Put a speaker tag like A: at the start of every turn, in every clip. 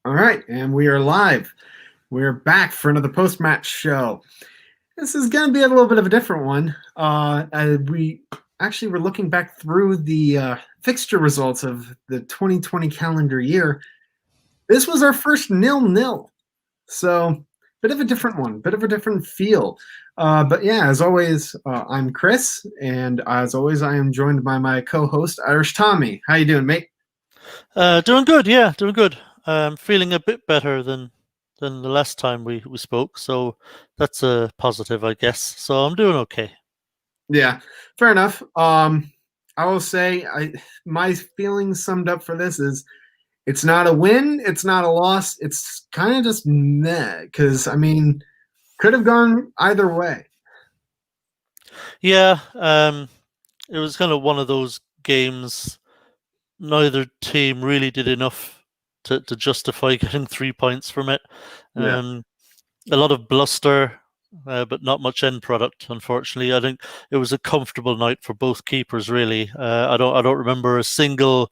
A: All right, and we are live. We're back for another post-match show. This is going to be a little bit of a different one. We actually were looking back through the fixture results of the 2020 calendar year. This was our first 0-0, so bit of a different one, bit of a different feel. But yeah, as always, I'm Chris, and as always, I am joined by my co-host Irish Tommy. How you doing, mate?
B: Doing good, yeah, doing good. Feeling a bit better than the last time we spoke, so that's a positive, I guess. So I'm doing okay.
A: Yeah, fair enough. I will say my feelings summed up for this is it's not a win, it's not a loss, it's kind of just meh. Because I mean, could have gone either way.
B: Yeah, it was kind of one of those games. Neither team really did enough to justify getting 3 points from it.
A: Yeah,
B: A lot of bluster, but not much end product. Unfortunately, I think it was a comfortable night for both keepers. Really, I don't remember a single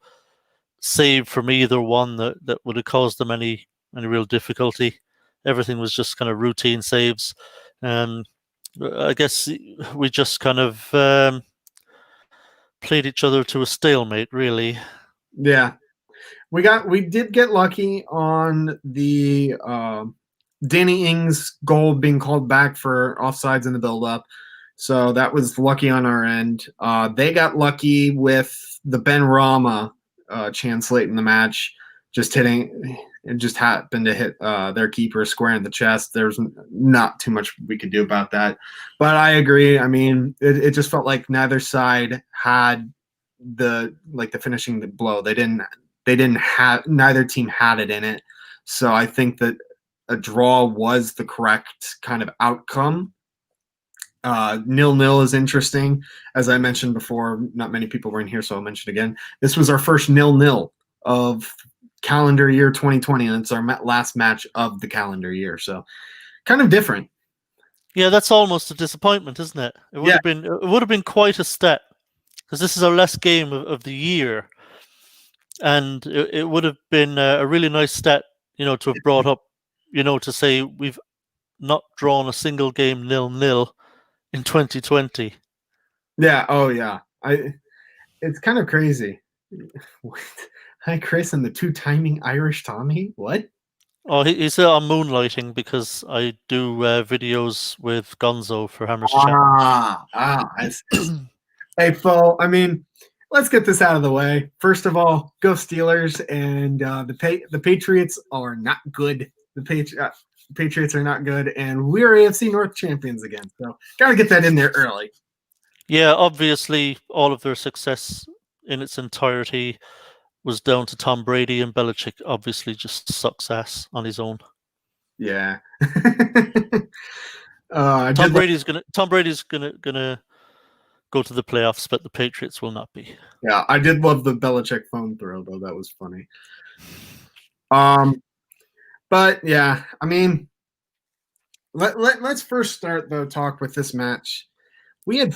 B: save from either one that would have caused them any real difficulty. Everything was just kind of routine saves. Um, I guess we just kind of played each other to a stalemate, really.
A: yeah. We did get lucky on the Danny Ings goal being called back for offsides in the build-up. So that was lucky on our end. They got lucky with the Ben Rama chance late in the match, just hitting. It just happened to hit their keeper square in the chest. There's not too much we could do about that. But I agree. I mean, it just felt like neither side had the finishing the blow. They didn't have, neither team had it in it. So I think that a draw was the correct kind of outcome. 0-0 is interesting. As I mentioned before, not many people were in here, so I'll mention again. This was our first 0-0 of calendar year 2020, and it's our last match of the calendar year. So kind of different.
B: Yeah, that's almost a disappointment, isn't it?
A: Yeah.
B: It would have been quite a step because this is our last game of the year, and it would have been a really nice step, to have brought up, to say we've not drawn a single game 0-0 in 2020.
A: Yeah. Oh, yeah. It's kind of crazy. Hi, Chris, and the two timing Irish Tommy. What?
B: Oh, he's on moonlighting because I do videos with Gonzo for Hammers Chat.
A: I see. Hey, Fo, I mean, let's get this out of the way. First of all, go Steelers, and the Patriots are not good. The Patriots are not good, and we're AFC North champions again. So, got to get that in there early.
B: Yeah, obviously, all of their success in its entirety was down to Tom Brady, and Belichick obviously just sucks ass on his own.
A: Yeah.
B: Tom Brady's gonna go to the playoffs, but the Patriots will not be.
A: Yeah, I did love the Belichick phone throw though. That was funny. But yeah, I mean, let's first start the talk with this match. We had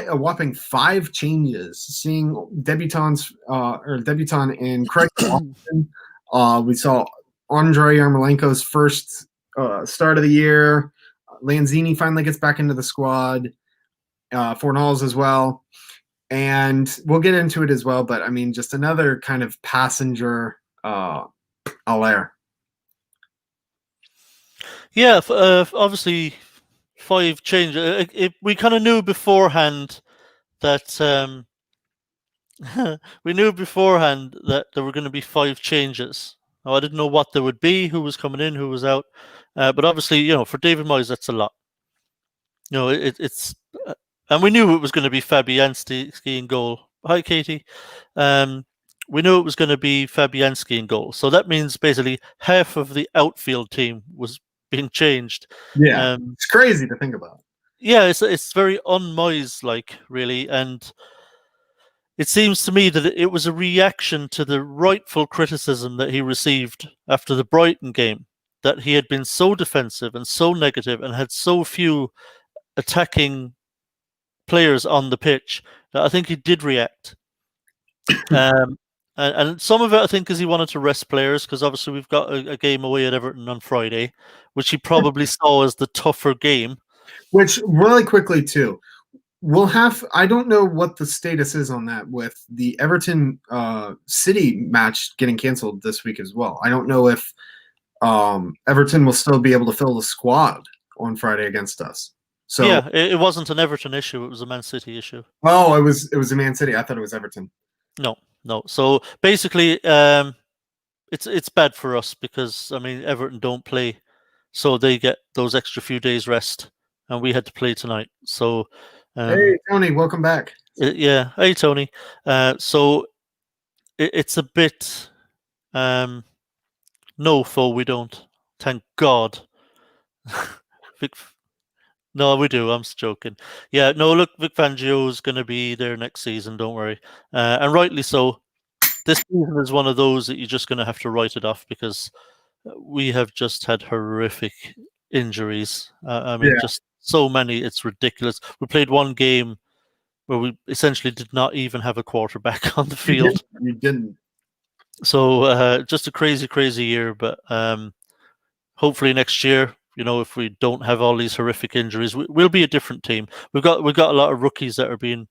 A: a whopping 5 changes. Seeing debutant in Craig Austin. We saw Andrei Yarmolenko's first start of the year. Lanzini finally gets back into the squad. Fornals as well. And we'll get into it as well. But I mean, just another kind of passenger Allaire.
B: Yeah, obviously 5 changes. We kind of knew beforehand that we knew beforehand that there were going to be 5 changes. Now, I didn't know what there would be, who was coming in, who was out, but obviously, for David Moyes, that's a lot. It's and we knew it was going to be Fabianski in goal. Hi, Katie. We knew it was going to be Fabianski in goal, so that means basically half of the outfield team was being changed.
A: Yeah, it's crazy to think about.
B: Yeah, it's very un-Moyes like, really, and it seems to me that it was a reaction to the rightful criticism that he received after the Brighton game, that he had been so defensive and so negative and had so few attacking players on the pitch that I think he did react. And some of it, I think, is he wanted to rest players because obviously we've got a game away at Everton on Friday, which he probably saw as the tougher game.
A: Which really quickly too, we'll have. I don't know what the status is on that with the Everton City match getting canceled this week as well. I don't know if Everton will still be able to fill the squad on Friday against us. So
B: Yeah, it wasn't an Everton issue; it was a Man City issue.
A: oh, it was a Man City. I thought it was Everton.
B: No, no. So basically, it's bad for us because I mean Everton don't play, so they get those extra few days rest, and we had to play tonight. So,
A: Hey Tony, welcome back.
B: yeah. Hey Tony. So it's a bit. No, Fo, we don't. Thank God. Vic, no, we do. I'm just joking. Yeah, no. Look, Vic Fangio is going to be there next season. Don't worry, and rightly so. This season is one of those that you're just going to have to write it off because we have just had horrific injuries. I mean,
A: Yeah,
B: just so many. It's ridiculous. We played one game where we essentially did not even have a quarterback on the
A: you didn't.
B: field.
A: You didn't.
B: So just a crazy, crazy year. But hopefully next year, if we don't have all these horrific injuries, we'll be a different team. We've got a lot of rookies that are being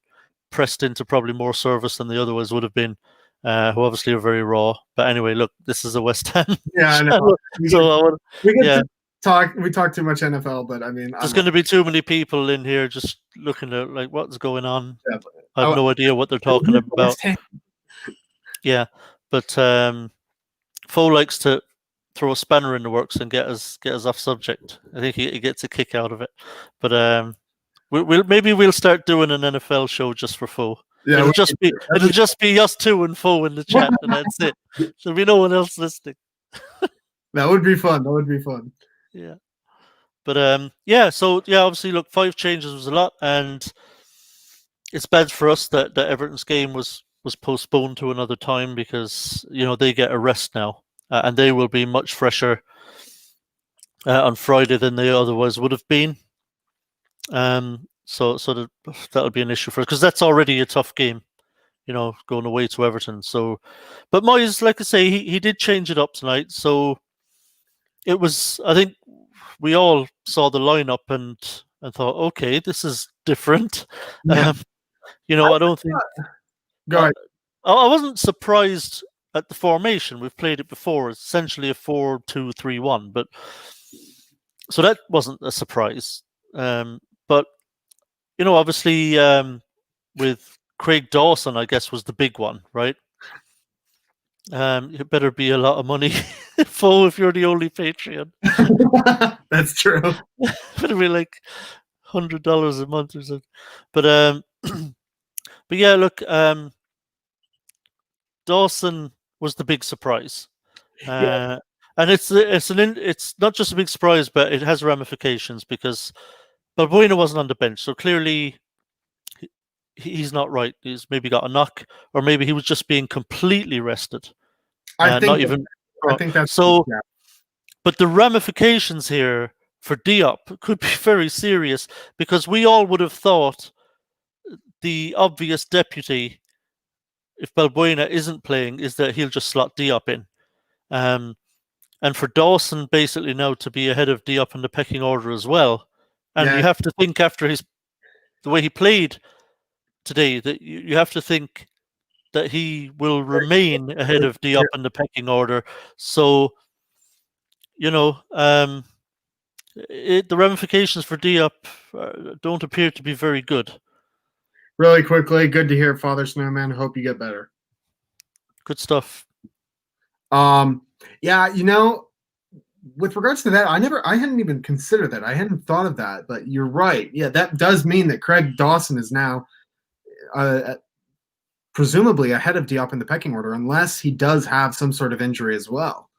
B: pressed into probably more service than the otherwise would have been. Who obviously are very raw. But anyway, look, this is a West Ham
A: Yeah, I know.
B: channel, so
A: We get
B: yeah,
A: to talk. We talk too much NFL, but I mean,
B: there's going to be too many people in here just looking at like what's going on.
A: yeah,
B: I have no idea what they're talking about.
A: West Ham.
B: Yeah, but Fo likes to throw a spanner in the works and get us off subject. I think he gets a kick out of it. But we'll start doing an NFL show just for Fo.
A: Yeah,
B: it'll just be us two and Fo in the chat, and that's it. There'll be no one else listening.
A: that would be fun. That would be fun.
B: Yeah. But yeah, so yeah, obviously, look, 5 changes was a lot, and it's bad for us that Everton's game was postponed to another time because they get a rest now, and they will be much fresher on Friday than they otherwise would have been. So that'll be an issue for us because that's already a tough game, going away to Everton. So, but Moyes, like I say, he did change it up tonight. So it was, I think, we all saw the lineup and thought, okay, this is different.
A: Yeah.
B: I don't think.
A: Go ahead.
B: I wasn't surprised at the formation. We've played it before. It's essentially a 4-2-3-1, but so that wasn't a surprise. But obviously, with Craig Dawson, I guess was the big one, right? It better be a lot of money, Fo, if you're the only Patreon.
A: That's true.
B: Better be like $100 a month or something. But but yeah, look, Dawson was the big surprise, and it's not just a big surprise, but it has ramifications because Balbuena wasn't on the bench, so clearly he's not right. He's maybe got a knock, or maybe he was just being completely rested.
A: I think that's
B: so.
A: Yeah.
B: But the ramifications here for Diop could be very serious because we all would have thought the obvious deputy, if Balbuena isn't playing, is that he'll just slot Diop in. And for Dawson basically now to be ahead of Diop in the pecking order as well. And you have to think after the way he played today, that you have to think that he will remain ahead of Diop in the pecking order. So, the ramifications for Diop don't appear to be very good.
A: Really quickly, good to hear, Father Snowman. Hope you get better.
B: Good stuff.
A: Yeah, with regards to that, I hadn't even considered that. I hadn't thought of that, but you're right. Yeah, that does mean that Craig Dawson is now presumably ahead of Diop in the pecking order, unless he does have some sort of injury as well.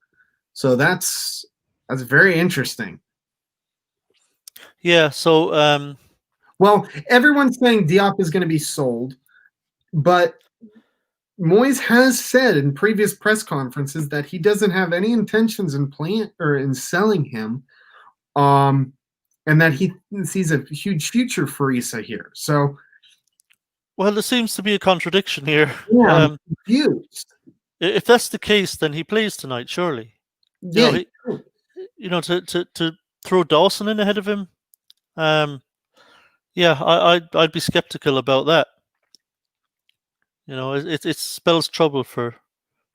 A: So that's very interesting.
B: Yeah. So,
A: well, everyone's saying Diop is going to be sold, but Moyes has said in previous press conferences that he doesn't have any intentions in selling him, and that he sees a huge future for Issa here. So,
B: well, there seems to be a contradiction here.
A: Yeah, I'm confused.
B: If that's the case, then he plays tonight, surely. You know,
A: Yeah.
B: he, to throw Dawson in ahead of him. Yeah, I'd be skeptical about that. You know, it spells trouble for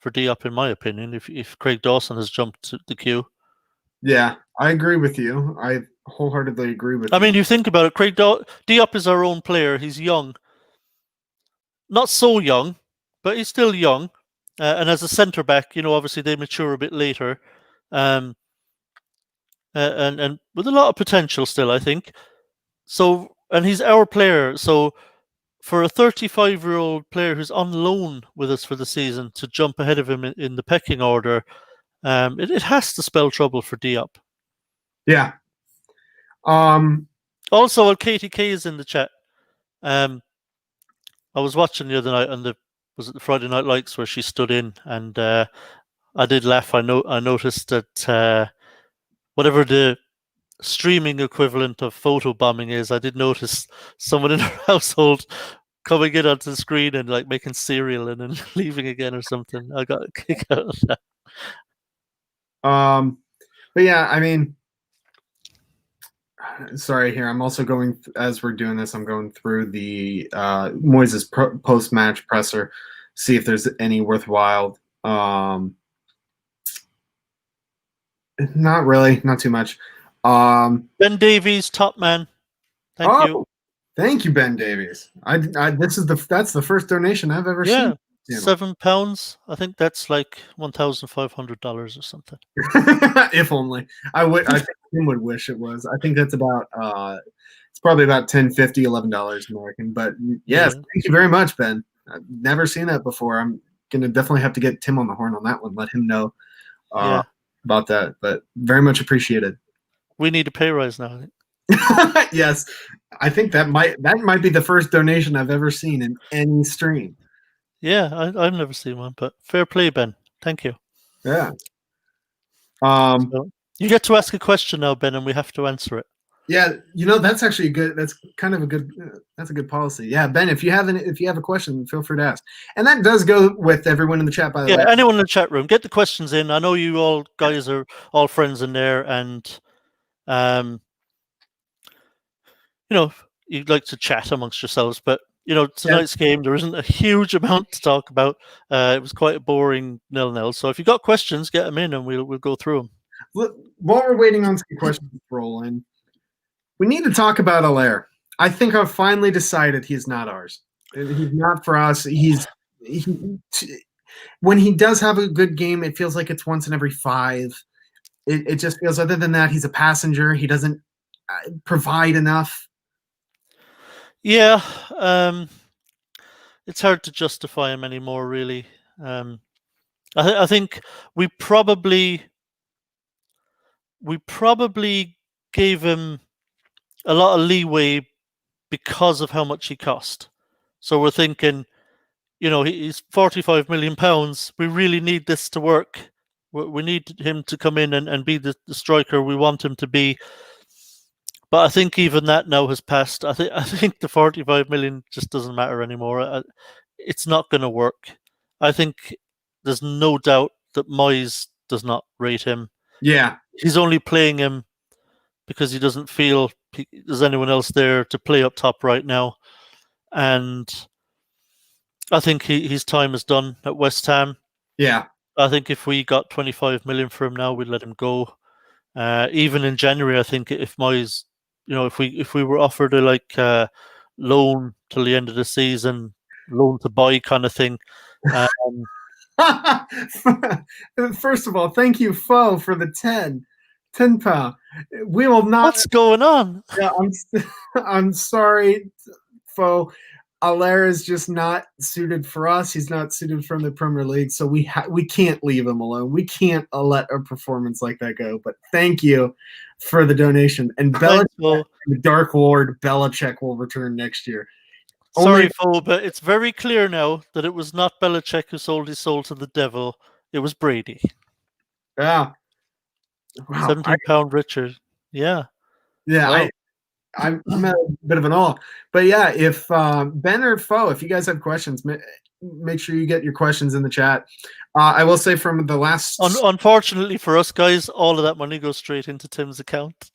B: Diop, in my opinion. If Craig Dawson has jumped to the queue,
A: Yeah, I agree with you. I wholeheartedly agree with
B: I
A: you.
B: mean, you think about it. Diop is our own player. He's young, not so young, but he's still young. And as a centre back, you know, obviously they mature a bit later, um, and with a lot of potential still, I think. So, and he's our player. So, for a 35-year-old player who's on loan with us for the season to jump ahead of him in the pecking order, it has to spell trouble for Diop.
A: Yeah.
B: Also, while KTK is in the chat, I was watching the other night on the Friday Night Lights where she stood in, and I did laugh. I noticed that whatever the streaming equivalent of photo bombing is, I did notice someone in her household coming in onto the screen and like making cereal and then leaving again or something. I got a kick out of that.
A: But yeah, I mean, sorry here. I'm also going as we're doing this. I'm going through the Moises post-match presser, see if there's any worthwhile. Not really, not too much.
B: Ben Davies, top man. Thank you.
A: Oh, thank you, Ben Davies. That's the first donation I've ever
B: Yeah,
A: seen.
B: £7. I think that's like $1,500 or something.
A: If only. I think Tim would wish it was. I think that's about it's probably about $10.50, $11 American. But yes,
B: Yeah.
A: thank you very much, Ben. I've never seen that before. I'm gonna definitely have to get Tim on the horn on that one. Let him know
B: Yeah.
A: about that. But very much appreciated.
B: We need a pay rise now.
A: Yes, I think that might be the first donation I've ever seen in any stream.
B: Yeah, I've never seen one, but fair play, Ben. Thank you.
A: Yeah.
B: So you get to ask a question now, Ben, and we have to answer it.
A: Yeah, that's actually good. That's kind of a good. That's a good policy. Yeah, Ben, if you have a question, feel free to ask. And that does go with everyone in the chat, by the way.
B: Yeah, anyone in the chat room, get the questions in. I know you all guys are all friends in there, and you'd like to chat amongst yourselves. But tonight's game, there isn't a huge amount to talk about. It was quite a boring 0-0. So if you got questions, get them in, and we'll go through them.
A: While we're waiting on some questions to roll in, we need to talk about Allaire. I think I've finally decided he's not ours. He's not for us. When he does have a good game, it feels like it's once in every 5. It just feels. Other than that, he's a passenger. He doesn't provide enough.
B: Yeah, it's hard to justify him anymore, really. I think we probably gave him a lot of leeway because of how much he cost. So we're thinking, he's £45 million. We really need this to work. We need him to come in and be the striker we want him to be. But I think even that now has passed. I think the 45 million just doesn't matter anymore. It's not going to work. I think there's no doubt that Moyes does not rate him.
A: Yeah.
B: He's only playing him because he doesn't feel there's anyone else there to play up top right now. And I think his time is done at West Ham.
A: Yeah.
B: I think if we got 25 million for him now, we'd let him go. Even in January, I think if Moyes, if we were offered a loan till the end of the season, loan to buy kind of thing.
A: First of all, thank you, Fo, for the 10 pound. We will not.
B: What's going on?
A: Yeah, I'm sorry, Fo. Allaire is just not suited for us. He's not suited from the Premier League, so we can't leave him alone. We can't let a performance like that go. But thank you for the donation. And Belichick, the Dark Lord Belichick will return next year.
B: Sorry, Fo, but it's very clear now that it was not Belichick who sold his soul to the devil. It was Brady.
A: Yeah.
B: Wow. £17 richer. Yeah.
A: Yeah. Wow. I'm at a bit of an awe. But yeah, if Ben or Fo, if you guys have questions, make sure you get your questions in the chat. I will say from the last,
B: Unfortunately for us guys, all of that money goes straight into Tim's account.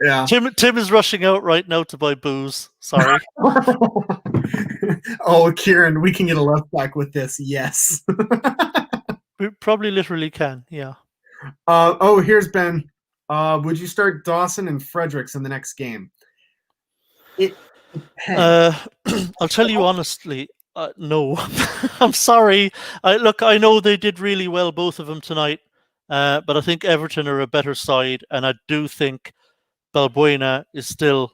A: yeah.
B: Tim is rushing out right now to buy booze. Sorry.
A: Oh, Kieran, we can get a left back with this. Yes.
B: We probably literally can. Yeah.
A: Oh, here's Ben. Would you start Dawson and Fredericks in the next game? It depends.
B: I'll tell you honestly, no. I'm sorry. I know they did really well, both of them tonight, but I think Everton are a better side, and I do think Balbuena is still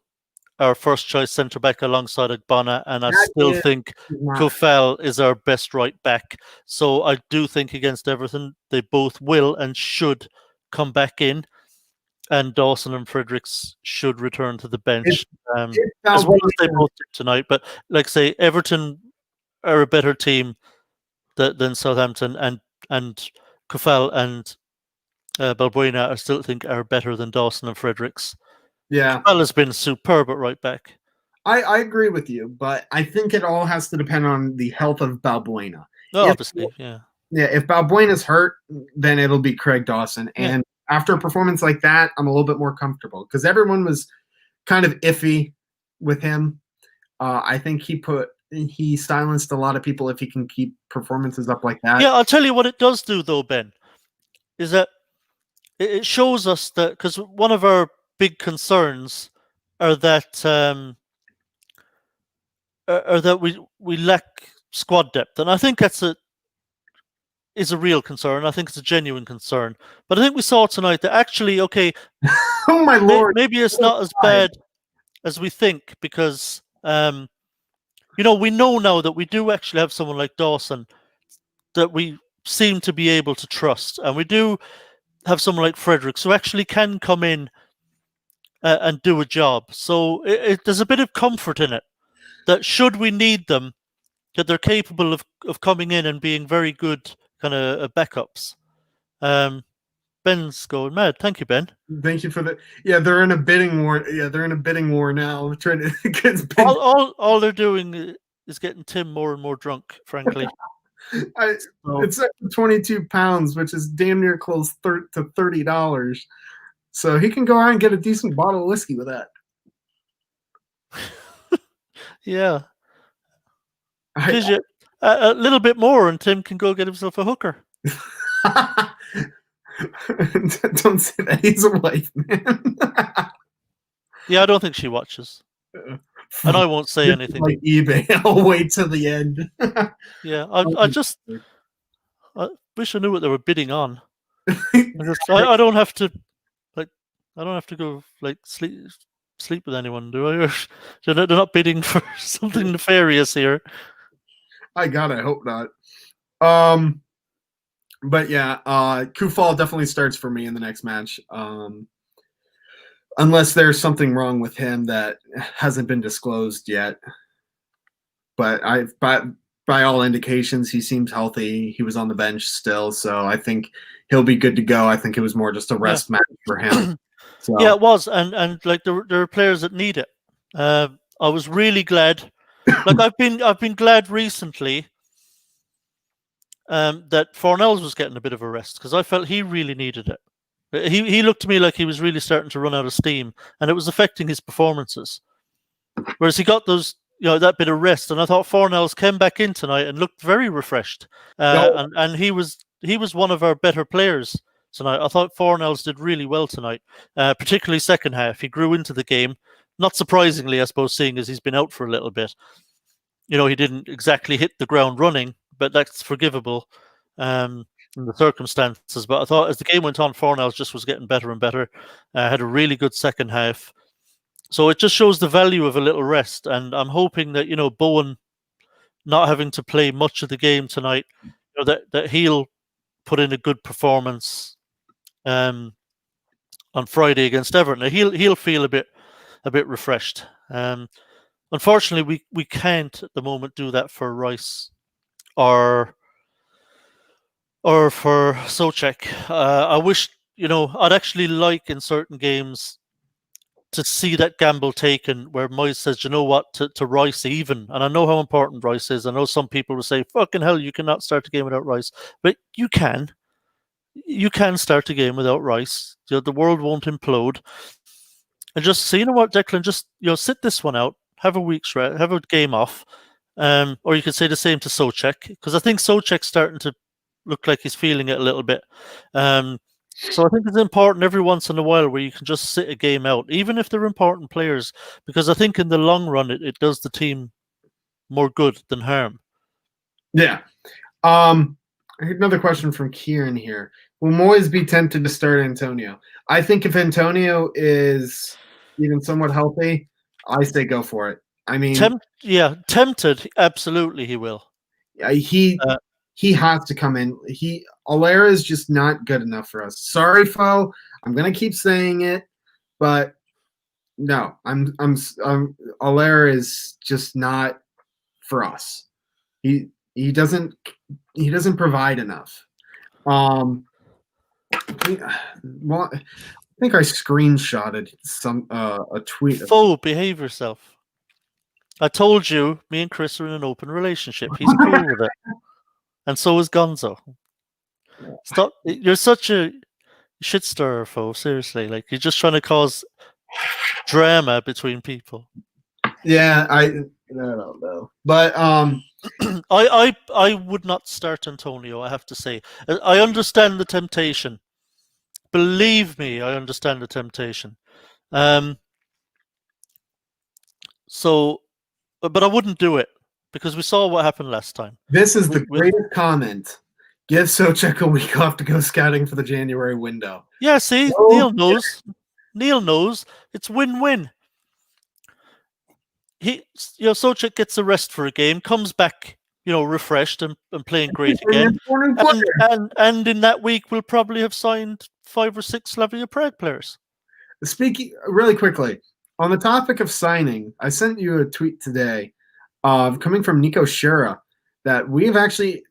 B: our first choice centre back alongside Agbana, and I still think Kofel is our best right back. So I do think against Everton, they both will and should come back in, and Dawson and Fredericks should return to the bench, as well as they both did tonight. But like I say, Everton are a better team than Southampton, and Kofel and Balbuena I still think are better than Dawson and Fredericks.
A: Yeah.
B: Kofel has been superb at right back.
A: I agree with you, but I think it all has to depend on the health of Balbuena.
B: Obviously, yeah.
A: Yeah, if Balbuena's hurt, then it'll be Craig Dawson. And after a performance like that, I'm a little bit more comfortable because everyone was kind of iffy with him. I think he silenced a lot of people if he can keep performances up like that.
B: Yeah, I'll tell you what it does do though, Ben, is that it shows us that, because one of our big concerns are that we lack squad depth, and I think that's is a real concern. I think it's a genuine concern. But I think we saw tonight that actually, okay,
A: oh my lord,
B: maybe it's not as bad as we think, because we know now that we do actually have someone like Dawson that we seem to be able to trust, and we do have someone like Fredericks who actually can come in and do a job. So there's a bit of comfort in it that should we need them, that they're capable of coming in and being very good kind of backups. Ben's going mad. Thank you, Ben.
A: Thank you for the. Yeah, they're in a bidding war. Yeah, they're in a bidding war now. Trying to get Ben.
B: All they're doing is getting Tim more and more drunk, frankly.
A: It's at 22 pounds, which is damn near close to $30. So he can go out and get a decent bottle of whiskey with that.
B: Yeah. A little bit more and Tim can go get himself a hooker.
A: Don't say that. He's a wife, man.
B: Yeah, I don't think she watches. And I won't say anything.
A: Like eBay. I'll wait till the end.
B: Yeah, I wish I knew what they were bidding on. I don't have to go like sleep with anyone, do I? They're not bidding for something nefarious here.
A: I hope not. But yeah, Kufal definitely starts for me in the next match. Unless there's something wrong with him that hasn't been disclosed yet. But by all indications, he seems healthy. He was on the bench still, so I think he'll be good to go. I think it was more just a rest match for him. So.
B: Yeah, it was, and like there are players that need it. I was really glad. Like I've been glad recently that Fornells was getting a bit of a rest, because I felt he really needed it. He looked to me like he was really starting to run out of steam, and it was affecting his performances. Whereas he got those, that bit of rest, and I thought Fornells came back in tonight and looked very refreshed. And he was one of our better players tonight. I thought Fornells did really well tonight, particularly second half. He grew into the game, not surprisingly, I suppose, seeing as he's been out for a little bit. He didn't exactly hit the ground running, but that's forgivable in the circumstances. But I thought as the game went on, Fornells just was getting better and better. Had a really good second half. So it just shows the value of a little rest. And I'm hoping that, Bowen not having to play much of the game tonight, that he'll put in a good performance on Friday against Everton. He'll feel a bit refreshed. Unfortunately, we can't at the moment do that for Rice or for Souček. I wish, I'd actually like in certain games to see that gamble taken where Moyes says, you know what, to Rice even, and I know how important Rice is. I know some people will say, fucking hell, you cannot start the game without Rice. But you can. You can start the game without Rice. The world won't implode. And just say, you know what, Declan, just sit this one out, have a week's rest, have a game off. Or you could say the same to Souček, because I think Souček's starting to look like he's feeling it a little bit. So I think it's important every once in a while where you can just sit a game out, even if they're important players, because I think in the long run it does the team more good than harm.
A: Yeah. Another question from Kieran here. Will Moyes be tempted to start Antonio? I think if Antonio is even somewhat healthy, I say go for it. I mean,
B: tempted. Absolutely, he will.
A: He has to come in. Alera is just not good enough for us. Sorry, Fo. I'm gonna keep saying it, but no, Alera is just not for us. He doesn't provide enough. Well, I think I screenshotted a tweet.
B: Fo, behave yourself. I told you, me and Chris are in an open relationship. He's cool with it. And so is Gonzo. Stop. You're such a shit stirrer, Fo. Seriously. Like, you're just trying to cause drama between people.
A: Yeah, I don't know. But
B: I would not start Antonio, I have to say. I understand the temptation. Believe me, I understand the temptation. But I wouldn't do it because we saw what happened last time.
A: This is the greatest comment. Give Souček a week off to go scouting for the January window.
B: Yeah, see, Neil knows. Neil knows. It's win-win. Souček gets a rest for a game, comes back, refreshed and playing great again. And in that week, we'll probably have signed 5 or 6 Slavia Prague players.
A: Speaking really quickly, on the topic of signing, I sent you a tweet today coming from Nico Shura that we've actually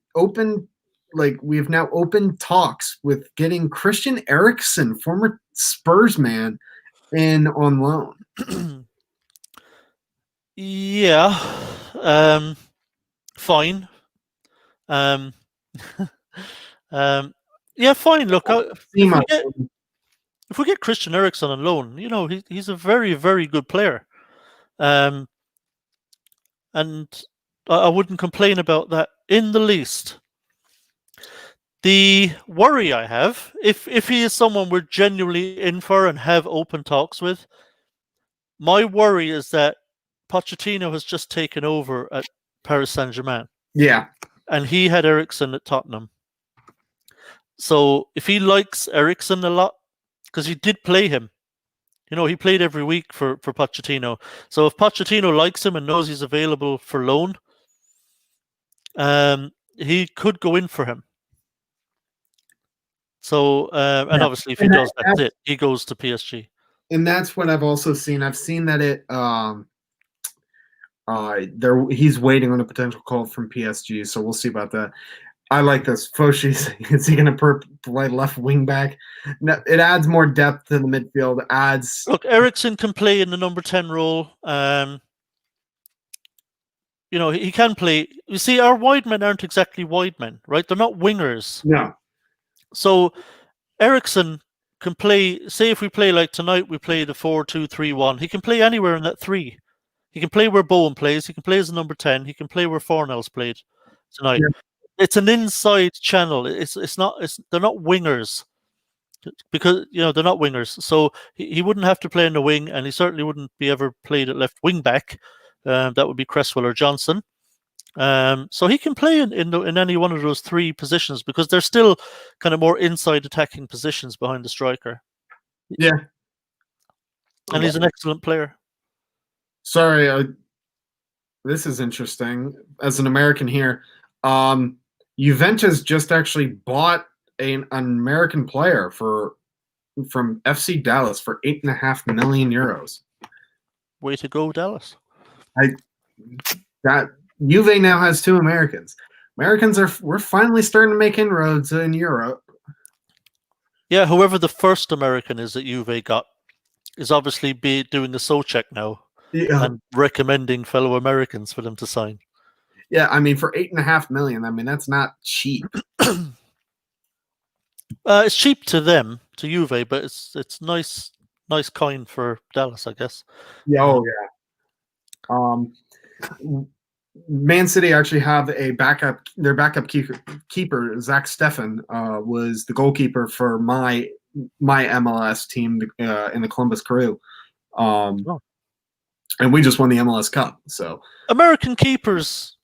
A: we've now opened talks with getting Christian Eriksen, former Spurs man, in on loan.
B: Yeah. Fine. Yeah, fine. Look, if we get Christian Eriksen on loan, he's a very, very good player. And I wouldn't complain about that in the least. The worry I have, if he is someone we're genuinely in for and have open talks with, my worry is that Pochettino has just taken over at Paris Saint-Germain.
A: Yeah.
B: And he had Eriksen at Tottenham. So if he likes Eriksen a lot, because he did play him, he played every week for Pochettino. So if Pochettino likes him and knows he's available for loan, he could go in for him. So, and obviously if he does, that's it. He goes to PSG.
A: And that's what I've also seen. I've seen that he's waiting on a potential call from PSG, so we'll see about that. I like this. Foshi, is he going to play left wing back? No, it adds more depth to the midfield.
B: Look, Eriksen can play in the number 10 role. He can play. You see, our wide men aren't exactly wide men, right? They're not wingers.
A: No.
B: So Eriksen can play. Say if we play like tonight, we play the 4-2-3-1. He can play anywhere in that 3. He can play where Bowen plays. He can play as a number 10. He can play where Fornell's played tonight. Yeah. It's an inside channel. They're not wingers because they're not wingers. So he wouldn't have to play in the wing, and he certainly wouldn't be ever played at left wing back. That would be Cresswell or Johnson. So he can play in any one of those 3 positions because they're still kind of more inside attacking positions behind the striker.
A: Yeah,
B: and he's an excellent player.
A: Sorry, this is interesting. As an American here, Juventus just actually bought an American player from FC Dallas for €8.5 million.
B: Way to go, Dallas!
A: Juve now has 2 Americans. We're finally starting to make inroads in Europe.
B: Yeah, whoever the first American is that Juve got, is obviously be doing a check now
A: Yeah,
B: and recommending fellow Americans for them to sign.
A: yeah. I mean, for $8.5 million, I mean that's not cheap.
B: It's cheap to them, to Juve, but it's nice coin for Dallas, I guess.
A: Yeah, oh yeah. Um, Man City actually have a backup. Their backup keeper Zach Steffen, was the goalkeeper for my MLS team in the Columbus Crew,
B: Oh.
A: and we just won the MLS Cup. So
B: American keepers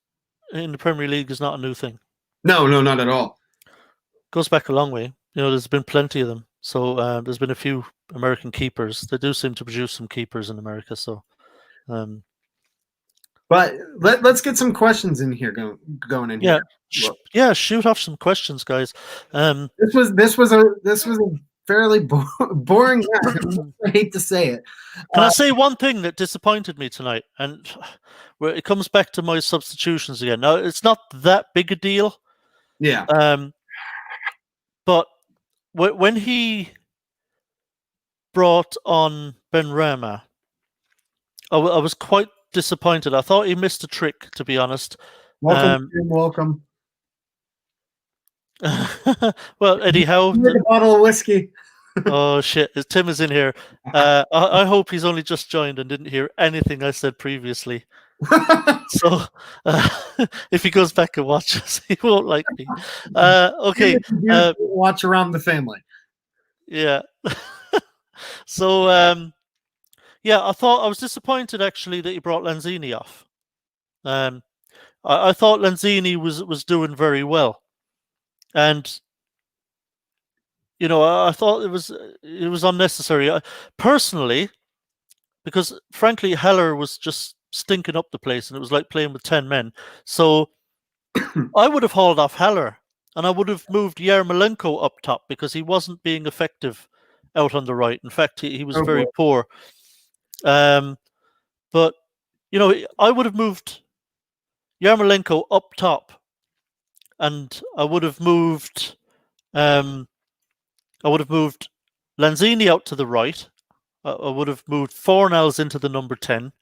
B: in the Premier League is not a new thing.
A: no, not at all.
B: Goes back a long way. There's been plenty of them. So there's been a few American keepers. They do seem to produce some keepers in America. So,
A: But let's get some questions in here going in
B: yeah,
A: here.
B: yeah. Shoot off some questions, guys.
A: This was a fairly boring match. I hate to say it.
B: Can I say one thing that disappointed me tonight? And where it comes back to my substitutions again. Now, it's not that big a deal.
A: Yeah.
B: But when he brought on Benrahma, I was quite disappointed. I thought he missed a trick, to be honest.
A: Welcome, welcome.
B: Well, Eddie Howe.
A: A bottle of whiskey.
B: Oh shit! Tim is in here. I hope he's only just joined and didn't hear anything I said previously. So if he goes back and watches, he won't like me. Okay.
A: Watch around the family.
B: Yeah. So yeah, I was disappointed actually that he brought Lanzini off. I thought Lanzini was doing very well, and I thought it was unnecessary. Personally, because frankly, Heller was just stinking up the place, and it was like playing with 10 men. So I would have hauled off Heller, and I would have moved Yarmolenko up top because he wasn't being effective out on the right. In fact, he was very poor. But I would have moved Yarmolenko up top, and I would have moved Lanzini out to the right. I would have moved Fornals into the number 10,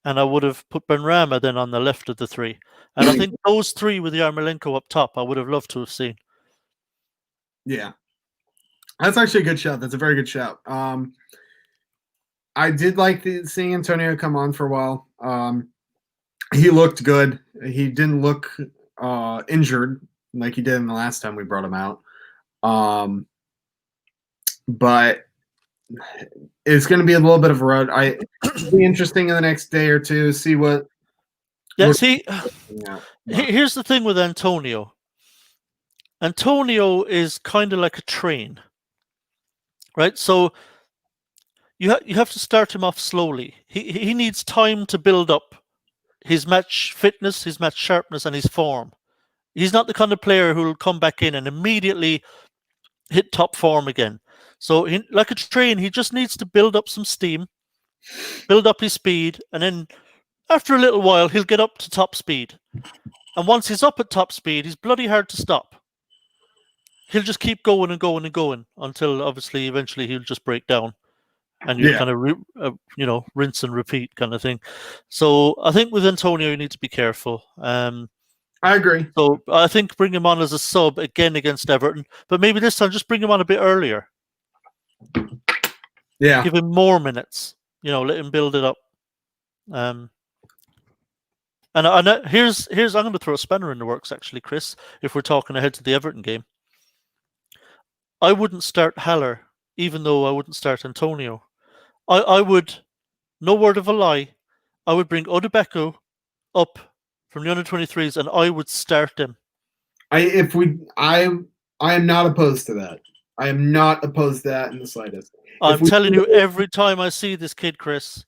B: and I would have put Benrahma then on the left of the three. And I think those three with Yarmolenko up top, I would have loved to have seen.
A: Yeah. That's actually a good shout. That's a very good shout. I did like seeing Antonio come on for a while. He looked good. He didn't look injured like he did in the last time we brought him out. But it's going to be a little bit of a road. It'll be interesting in the next day or two. See what.
B: Yeah. See, here's the thing with Antonio. Antonio is kind of like a train, right? So you have to start him off slowly. He needs time to build up his match fitness, his match sharpness, and his form. He's not the kind of player who will come back in and immediately hit top form again. So, like a train, he just needs to build up some steam, build up his speed, and then after a little while, he'll get up to top speed. And once he's up at top speed, he's bloody hard to stop. He'll just keep going and going and going until, obviously, eventually he'll just break down. And you kind of, rinse and repeat kind of thing. So I think with Antonio, you need to be careful.
A: I agree.
B: So I think bring him on as a sub again against Everton, but maybe this time just bring him on a bit earlier.
A: Yeah.
B: Give him more minutes. Let him build it up. And here's I'm going to throw a spanner in the works, actually, Chris. If we're talking ahead to the Everton game, I wouldn't start Haller, even though I wouldn't start Antonio. I would, no word of a lie, I would bring Odubeko up from the under-23s, and I would start them.
A: I am not opposed to that. I am not opposed to that in the slightest.
B: I'm telling you, every time I see this kid, Chris,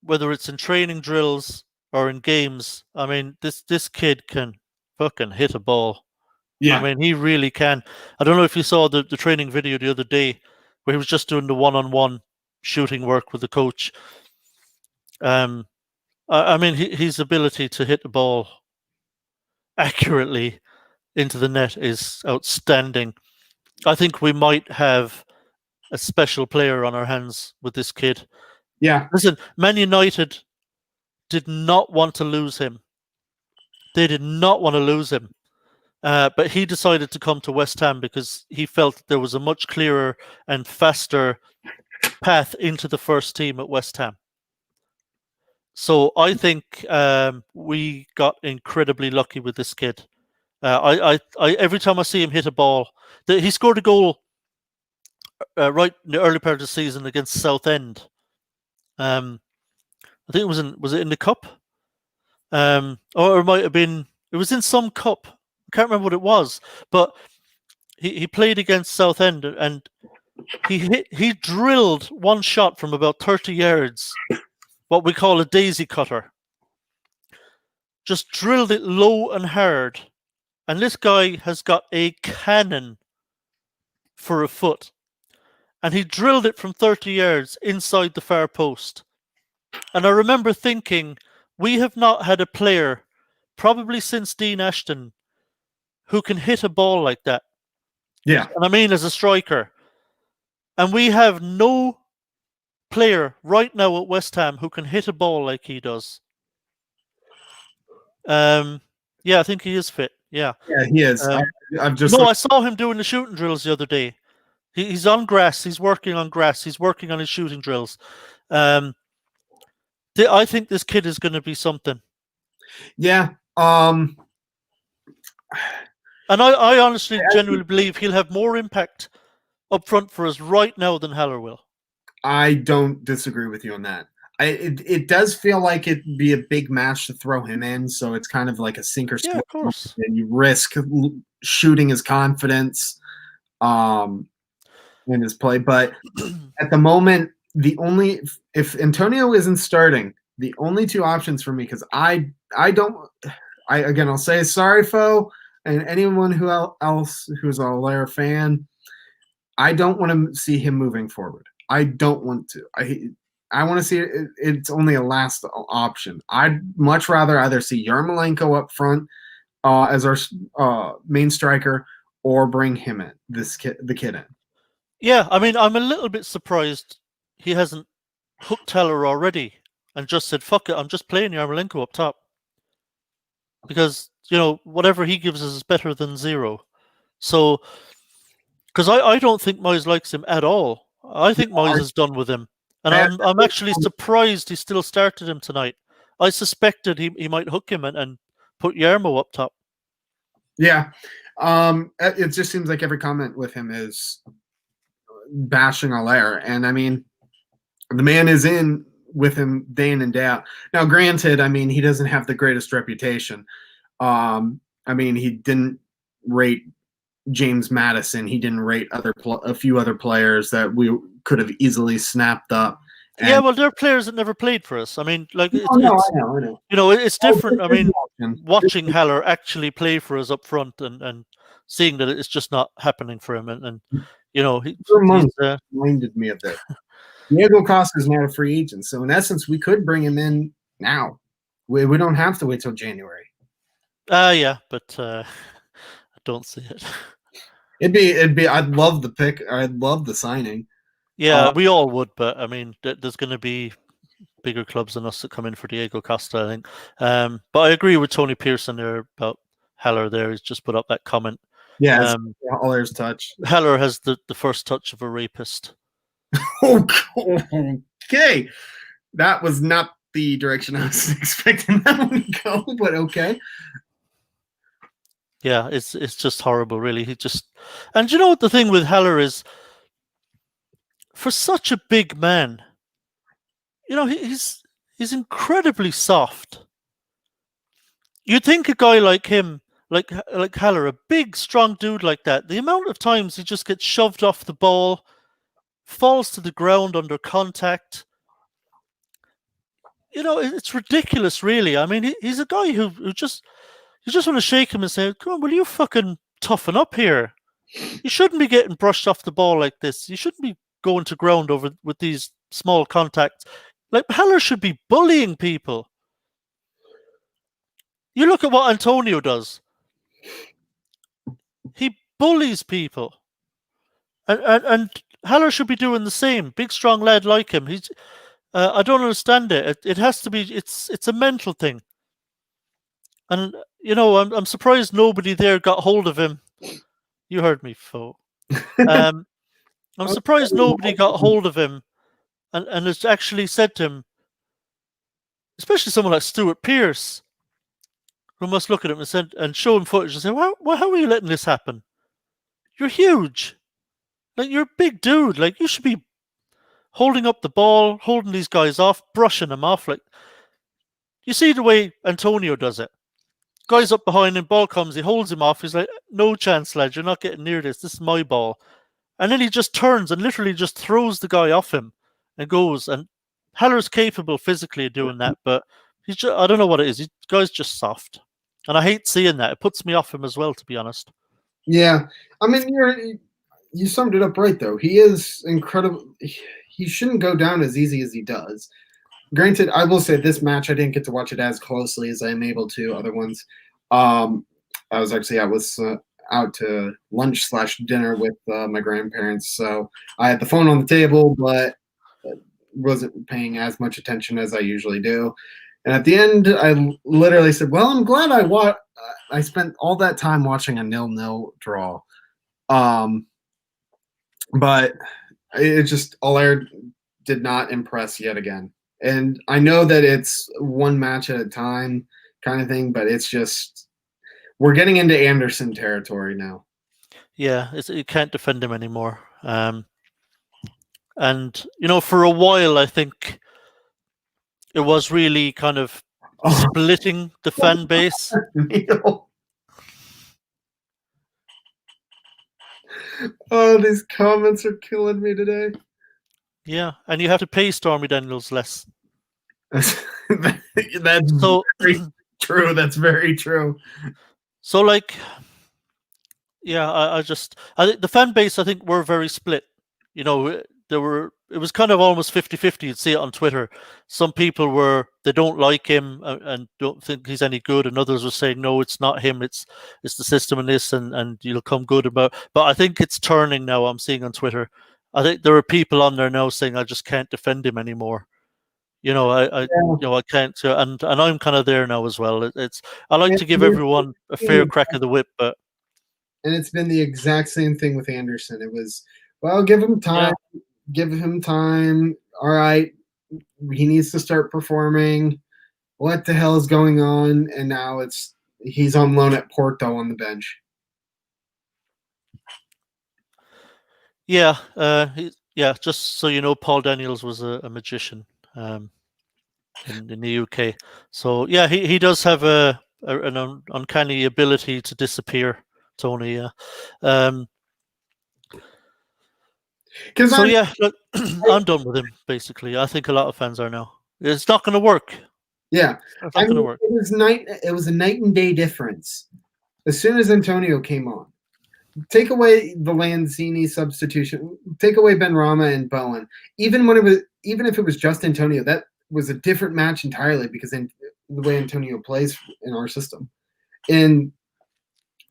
B: whether it's in training drills or in games, I mean, this kid can fucking hit a ball. Yeah. I mean, he really can. I don't know if you saw the training video the other day where he was just doing the one-on-one shooting work with the coach. I mean, his ability to hit the ball accurately into the net is outstanding. I think we might have a special player on our hands with this kid.
A: Yeah.
B: Listen, Man United did not want to lose him. They did not want to lose him. But he decided to come to West Ham because he felt there was a much clearer and faster path into the first team at West Ham. So I think we got incredibly lucky with this kid. I every time I see him hit a ball, he scored a goal right in the early part of the season against Southend. I think was it in the cup? Or it might have been. It was in some cup. I can't remember what it was, but he played against Southend and he drilled one shot from about 30 yards, what we call a daisy cutter. Just drilled it low and hard. And this guy has got a cannon for a foot. And he drilled it from 30 yards inside the far post. And I remember thinking, we have not had a player, probably since Dean Ashton, who can hit a ball like that.
A: Yeah.
B: And I mean as a striker. And we have no player right now at West Ham who can hit a ball like he does. Yeah, I think he is fit. Yeah.
A: Yeah, he is. I've just
B: I saw him doing the shooting drills the other day. He's on grass. He's working on grass. He's working on his shooting drills. I think this kid is going to be something.
A: Yeah.
B: And I honestly, genuinely believe he'll have more impact up front for us right now than Haller will.
A: I don't disagree with you on that. It does feel like it'd be a big match to throw him in, so it's kind of like a sink or swim.
B: Yeah, of course.
A: And you risk shooting his confidence in his play. But at the moment, if Antonio isn't starting, the only two options for me, because I'll say sorry, Fo, and anyone else who's a Allaire fan, I don't want to see him moving forward. I don't want to. I want to see it's only a last option. I'd much rather either see Yarmolenko up front as our main striker, or bring him in, the kid in.
B: Yeah, I mean, I'm a little bit surprised he hasn't hooked Heller already and just said, fuck it, I'm just playing Yarmolenko up top. Because, whatever he gives us is better than zero. So, because I don't think Moyes likes him at all. I think Moyes is done with him. And I'm actually surprised he still started him tonight. I suspected he might hook him and put Yarmo up top.
A: Yeah. It just seems like every comment with him is bashing Allaire. And I mean, the man is in with him day in and day out. Now, granted, I mean, he doesn't have the greatest reputation. I mean, he didn't rate James Maddison. He didn't rate a few other players that we could have easily snapped up.
B: Yeah, well, they're players that never played for us. I mean, like, I know. It's different. I mean, watching Haller actually play for us up front and seeing that it's just not happening for him. And he
A: reminded me of that. Diego Costa is not a free agent, so in essence, we could bring him in now. We don't have to wait till January.
B: Yeah, but I don't see it.
A: It'd be. I'd love the pick. I'd love the signing.
B: Yeah, we all would, but I mean, there's going to be bigger clubs than us that come in for Diego Costa, I think. But I agree with Tony Pearson there about Haller. There, he's just put up that comment.
A: Yeah, Allaire's touch.
B: Haller has the first touch of a rapist.
A: Okay, that was not the direction I was expecting that one to go, but okay.
B: Yeah, it's just horrible, really. And you know what the thing with Haller is, for such a big man, he's incredibly soft. You'd think a guy like him, like Haller, a big, strong dude like that, the amount of times he just gets shoved off the ball, falls to the ground under contact. It's ridiculous, really. I mean, he's a guy who you just want to shake him and say, come on, will you fucking toughen up here? You shouldn't be getting brushed off the ball like this. You shouldn't be going to ground with these small contacts. Like, Haller should be bullying people. You look at what Antonio does. He bullies people. And Haller should be doing the same. Big, strong lad like him. He's. I don't understand it. It has to be. It's a mental thing. And I'm surprised nobody there got hold of him. You heard me, Fo. Um, I'm surprised nobody got hold of him and has actually said to him, especially someone like Stuart Pearce, who must look at him and show him footage and say, how are you letting this happen? You're huge. Like, you're a big dude. Like, you should be holding up the ball, holding these guys off, brushing them off. Like, you see the way Antonio does it. Guy's up behind him, ball comes, he holds him off. He's like, no chance, lad. You're not getting near this. This is my ball. And then he just turns and literally just throws the guy off him and goes. And Haller's capable physically of doing that, but I don't know what it is. The guy's just soft. And I hate seeing that. It puts me off him as well, to be honest.
A: Yeah, I mean, you summed it up right though. He is incredible. He shouldn't go down as easy as he does. Granted, I will say this match I didn't get to watch it as closely as I am able to other ones. I was actually out to lunch/dinner with my grandparents, so I had the phone on the table, but wasn't paying as much attention as I usually do. And at the end, I literally said, "Well, I'm glad I spent all that time watching a 0-0 draw." But it just Allaire did not impress yet again. And I know that it's one match at a time kind of thing, but it's just we're getting into Anderson territory now.
B: Yeah, you can't defend him anymore. And for a while, I think it was really kind of splitting the fan base.
A: Oh, these comments are killing me today.
B: Yeah, and you have to pay Stormy Daniels less.
A: That's so, very true. That's very true.
B: So, like, yeah, I think the fan base, I think, were very split. It was kind of almost 50-50. You'd see it on Twitter. Some people they don't like him and don't think he's any good, and others were saying, no, it's not him, it's the system and this, and you'll come good about. But I think it's turning now. I'm seeing on Twitter. I think there are people on there now saying, I just can't defend him anymore. I can't. And I'm kind of there now as well. I like to give everyone a fair crack of the whip, but.
A: And it's been the exact same thing with Anderson. It was, well, give him time. Yeah. Give him time. All right. He needs to start performing. What the hell is going on? And now he's on loan at Porto on the bench.
B: Yeah. Just so you know, Paul Daniels was a magician in the UK. So, yeah, he does have an uncanny ability to disappear, Tony. Yeah. Look, I'm done with him, basically. I think a lot of fans are now. It's not going to work.
A: Yeah.
B: It's not going to work.
A: It was a night and day difference. As soon as Antonio came on, take away the Lanzini substitution, take away Benrahma and Bowen. Even if it was just Antonio, that was a different match entirely because the way Antonio plays in our system. And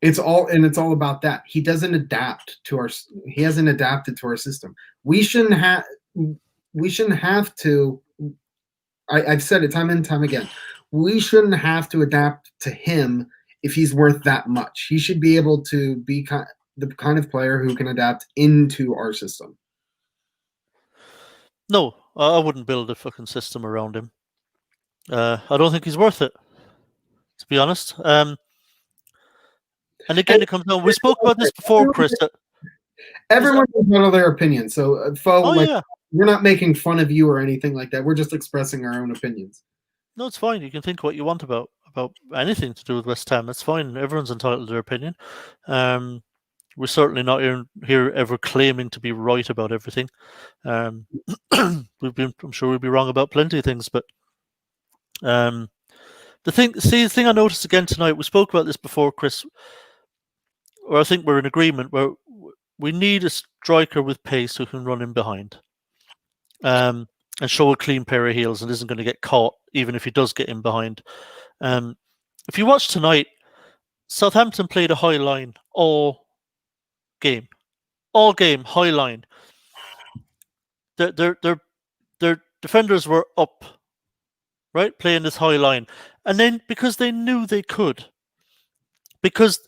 A: it's all about that. He hasn't adapted to our system. We shouldn't have to. I've said it time and time again. We shouldn't have to adapt to him if he's worth that much. He should be able to be the kind of player who can adapt into our system.
B: No, I wouldn't build a fucking system around him. I don't think he's worth it, to be honest. And again, it comes down. We spoke about this before, Chris.
A: Everyone has one of their opinion. So, we're not making fun of you or anything like that. We're just expressing our own opinions.
B: No, it's fine. You can think what you want about anything to do with West Ham. It's fine. Everyone's entitled to their opinion. We're certainly not here ever claiming to be right about everything. I'm sure we'd be wrong about plenty of things, but the thing I noticed again tonight, we spoke about this before, Chris, or I think we're in agreement, where we need a striker with pace who can run in behind and show a clean pair of heels and isn't going to get caught, even if he does get in behind. If you watch tonight, Southampton played a high line all game. all game, high line. Their defenders were up, right, playing this high line. And then because they knew they could, because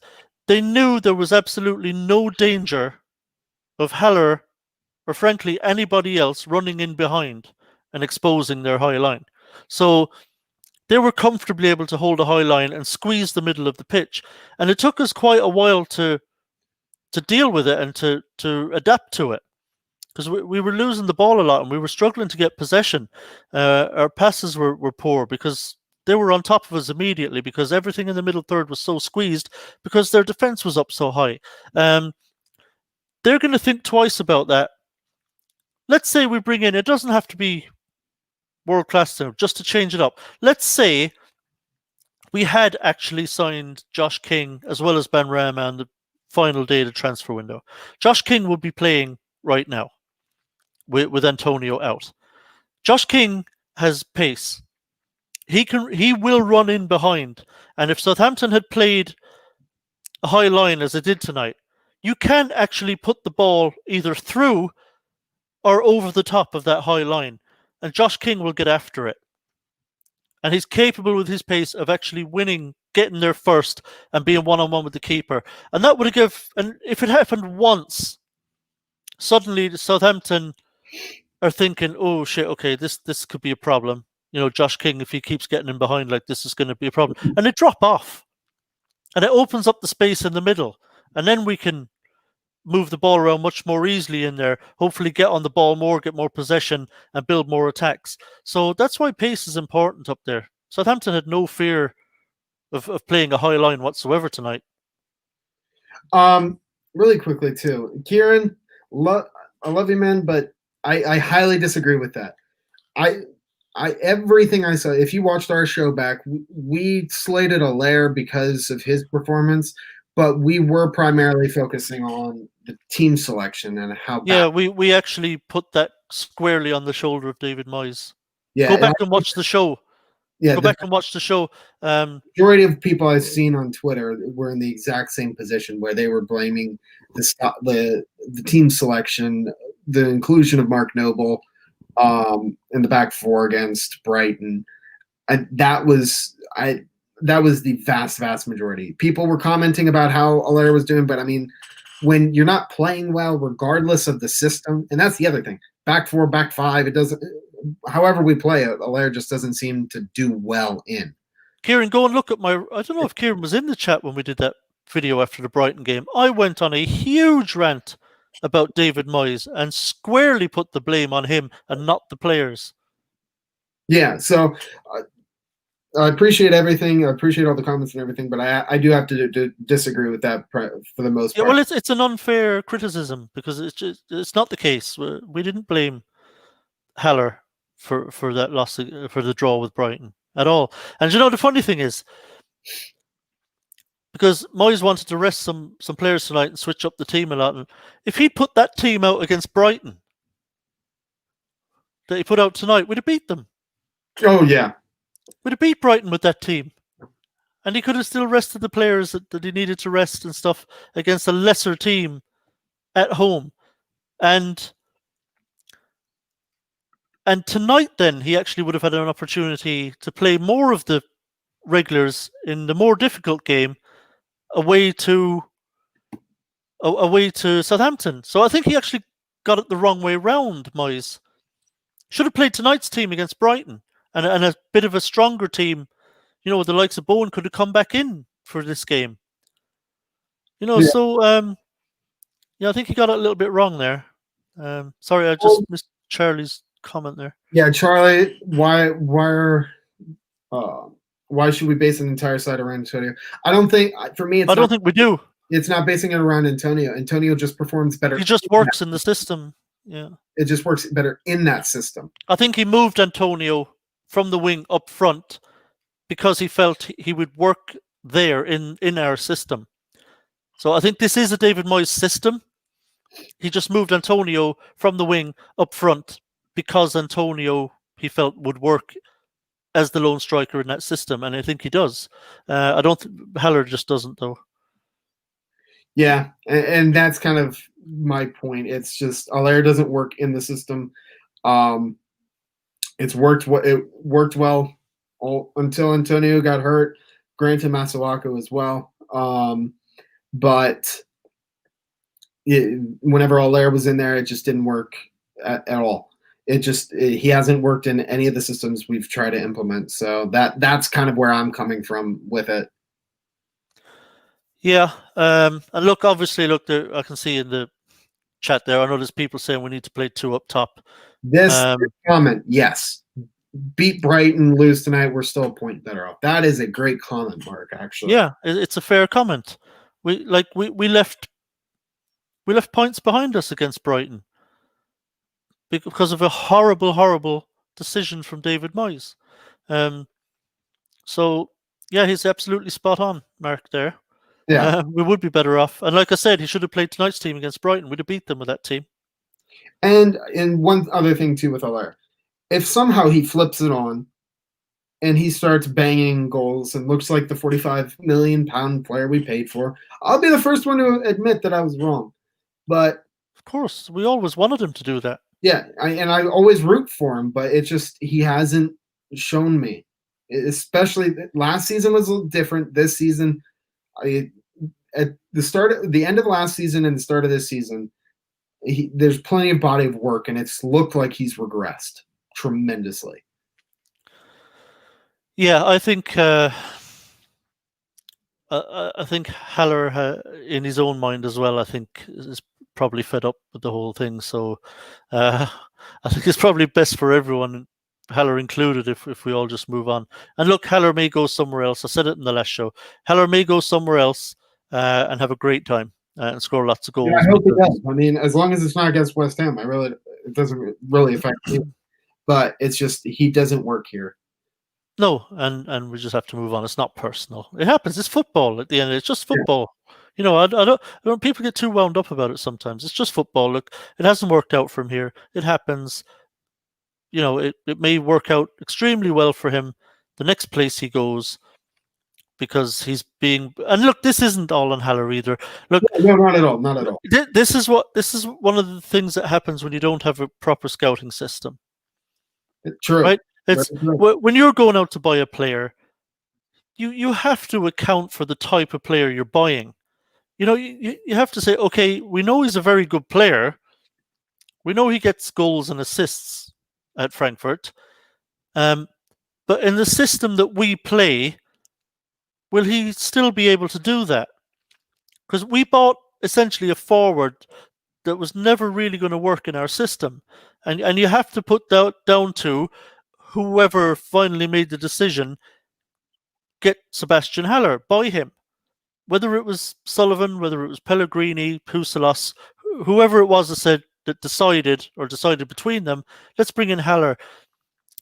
B: they knew there was absolutely no danger of Haller or frankly anybody else running in behind and exposing their high line. So they were comfortably able to hold a high line and squeeze the middle of the pitch. And it took us quite a while to deal with it and to adapt to it. Because we were losing the ball a lot and we were struggling to get possession. Our passes were poor because they were on top of us immediately because everything in the middle third was so squeezed because their defence was up so high. They're going to think twice about that. Let's say we bring in, it doesn't have to be world class now, just to change it up. Let's say we had actually signed Josh King as well as Ben Rama on the final day of the transfer window. Josh King would be playing right now with Antonio out. Josh King has pace. He will run in behind. And if Southampton had played a high line as it did tonight, you can actually put the ball either through or over the top of that high line. And Josh King will get after it. And he's capable with his pace of actually winning, getting there first and being one-on-one with the keeper. And that would have and if it happened once, suddenly Southampton are thinking, oh shit, okay, this could be a problem. Josh King, if he keeps getting in behind like this, is going to be a problem. And they drop off. And it opens up the space in the middle. And then we can move the ball around much more easily in there, hopefully get on the ball more, get more possession, and build more attacks. So that's why pace is important up there. Southampton had no fear of playing a high line whatsoever tonight.
A: Really quickly, too. Kieran, I love you, man, but I highly disagree with that. Everything I saw, if you watched our show back, we slated Allaire because of his performance, but we were primarily focusing on the team selection and how.
B: Yeah, we actually put that squarely on the shoulder of David Moyes.
A: Yeah,
B: go back and watch the show.
A: Yeah,
B: go back and watch the show.
A: Majority of people I've seen on Twitter were in the exact same position where they were blaming the team selection, the inclusion of Mark Noble in the back four against Brighton. And that was the vast majority. People were commenting about how Allaire was doing, but I mean, when you're not playing well, regardless of the system, and that's the other thing, back four, back five, it doesn't. However we play it, Allaire just doesn't seem to do well in.
B: Kieran, go and look at my. I don't know if Kieran was in the chat when we did that video after the Brighton game. I went on a huge rant about David Moyes and squarely put the blame on him and not the players.
A: Yeah, so I appreciate everything. I appreciate all the comments and everything, but I do have to disagree with that for the most part.
B: Yeah, well, it's an unfair criticism because it's not the case. We didn't blame Haller for that loss, for the draw with Brighton at all. And the funny thing is, because Moyes wanted to rest some players tonight and switch up the team a lot, and if he'd put that team out against Brighton that he put out tonight, we'd have beat them.
A: Oh yeah,
B: we'd have beat Brighton with that team. And he could have still rested the players that he needed to rest and stuff against a lesser team at home. And tonight, then, he actually would have had an opportunity to play more of the regulars in the more difficult game away to Southampton. So I think he actually got it the wrong way round, Moyes. Should have played tonight's team against Brighton and a bit of a stronger team. With the likes of Bowen could have come back in for this game. So I think he got it a little bit wrong there. Sorry, I just missed Charlie's comment there.
A: Yeah, Charlie, why should we base an entire side around Antonio? I don't think, for me,
B: I don't think we do.
A: It's not basing it around Antonio. Antonio just performs better.
B: He just works in the system. Yeah,
A: it just works better in that system.
B: I think he moved Antonio from the wing up front because he felt he would work there in our system. So I think this is a David Moyes system. He just moved Antonio from the wing up front because Antonio, he felt, would work as the lone striker in that system, and I think he does. I don't think Haller just doesn't, though.
A: Yeah, and that's kind of my point. It's just Allaire doesn't work in the system. Um, it worked well until Antonio got hurt. Granted, Masuaku as well. But whenever Allaire was in there, it just didn't work at all. He hasn't worked in any of the systems we've tried to implement. So that's kind of where I'm coming from with it.
B: Yeah, and look, obviously, look there. I can see in the chat there. I know there's people saying we need to play two up top.
A: This comment, yes, beat Brighton, lose tonight, we're still a point better off. That is a great comment, Mark. Actually,
B: yeah, it's a fair comment. We left points behind us against Brighton because of a horrible decision from David Moyes. So yeah, he's absolutely spot on, Mark. There,
A: yeah.
B: we would be better off. And like I said, he should have played tonight's team against Brighton. We'd have beat them with that team.
A: And one other thing too with Allaire, if somehow he flips it on and he starts banging goals and looks like the 45 million pound player we paid for, I'll be the first one to admit that I was wrong. But
B: of course, we always wanted him to do that.
A: Yeah, I always root for him, but it just he hasn't shown me. Especially last season was a little different. This season, at the end of last season and the start of this season, there's plenty of body of work, and it's looked like he's regressed tremendously.
B: Yeah, I think Haller, in his own mind as well, I think is probably fed up with the whole thing. So I think it's probably best for everyone, Haller included, if we all just move on. And look, Haller may go somewhere else. I said it in the last show. Haller may go somewhere else and have a great time and score lots of goals.
A: Yeah, I hope it does. I mean, as long as it's not against West Ham, it doesn't really affect me. But it's just he doesn't work here.
B: No, and we just have to move on. It's not personal. It happens. It's football at the end. It's just football. Yeah. You know, I don't. People get too wound up about it sometimes. It's just football. Look, it hasn't worked out from here. It happens. You know, it may work out extremely well for him the next place he goes because he's being. And look, this isn't all on Haller either. Look,
A: no, not at all. Not at all.
B: This is one of the things that happens when you don't have a proper scouting system.
A: True.
B: Right. It's when you're going out to buy a player, you have to account for the type of player you're buying. You know, you have to say, okay, we know he's a very good player. We know he gets goals and assists at Frankfurt. But in the system that we play, will he still be able to do that? Because we bought essentially a forward that was never really going to work in our system. And you have to put that down to whoever finally made the decision, get Sebastian Haller, buy him. Whether it was Sullivan, whether it was Pellegrini, Puselas, whoever it was that decided between them, let's bring in Haller.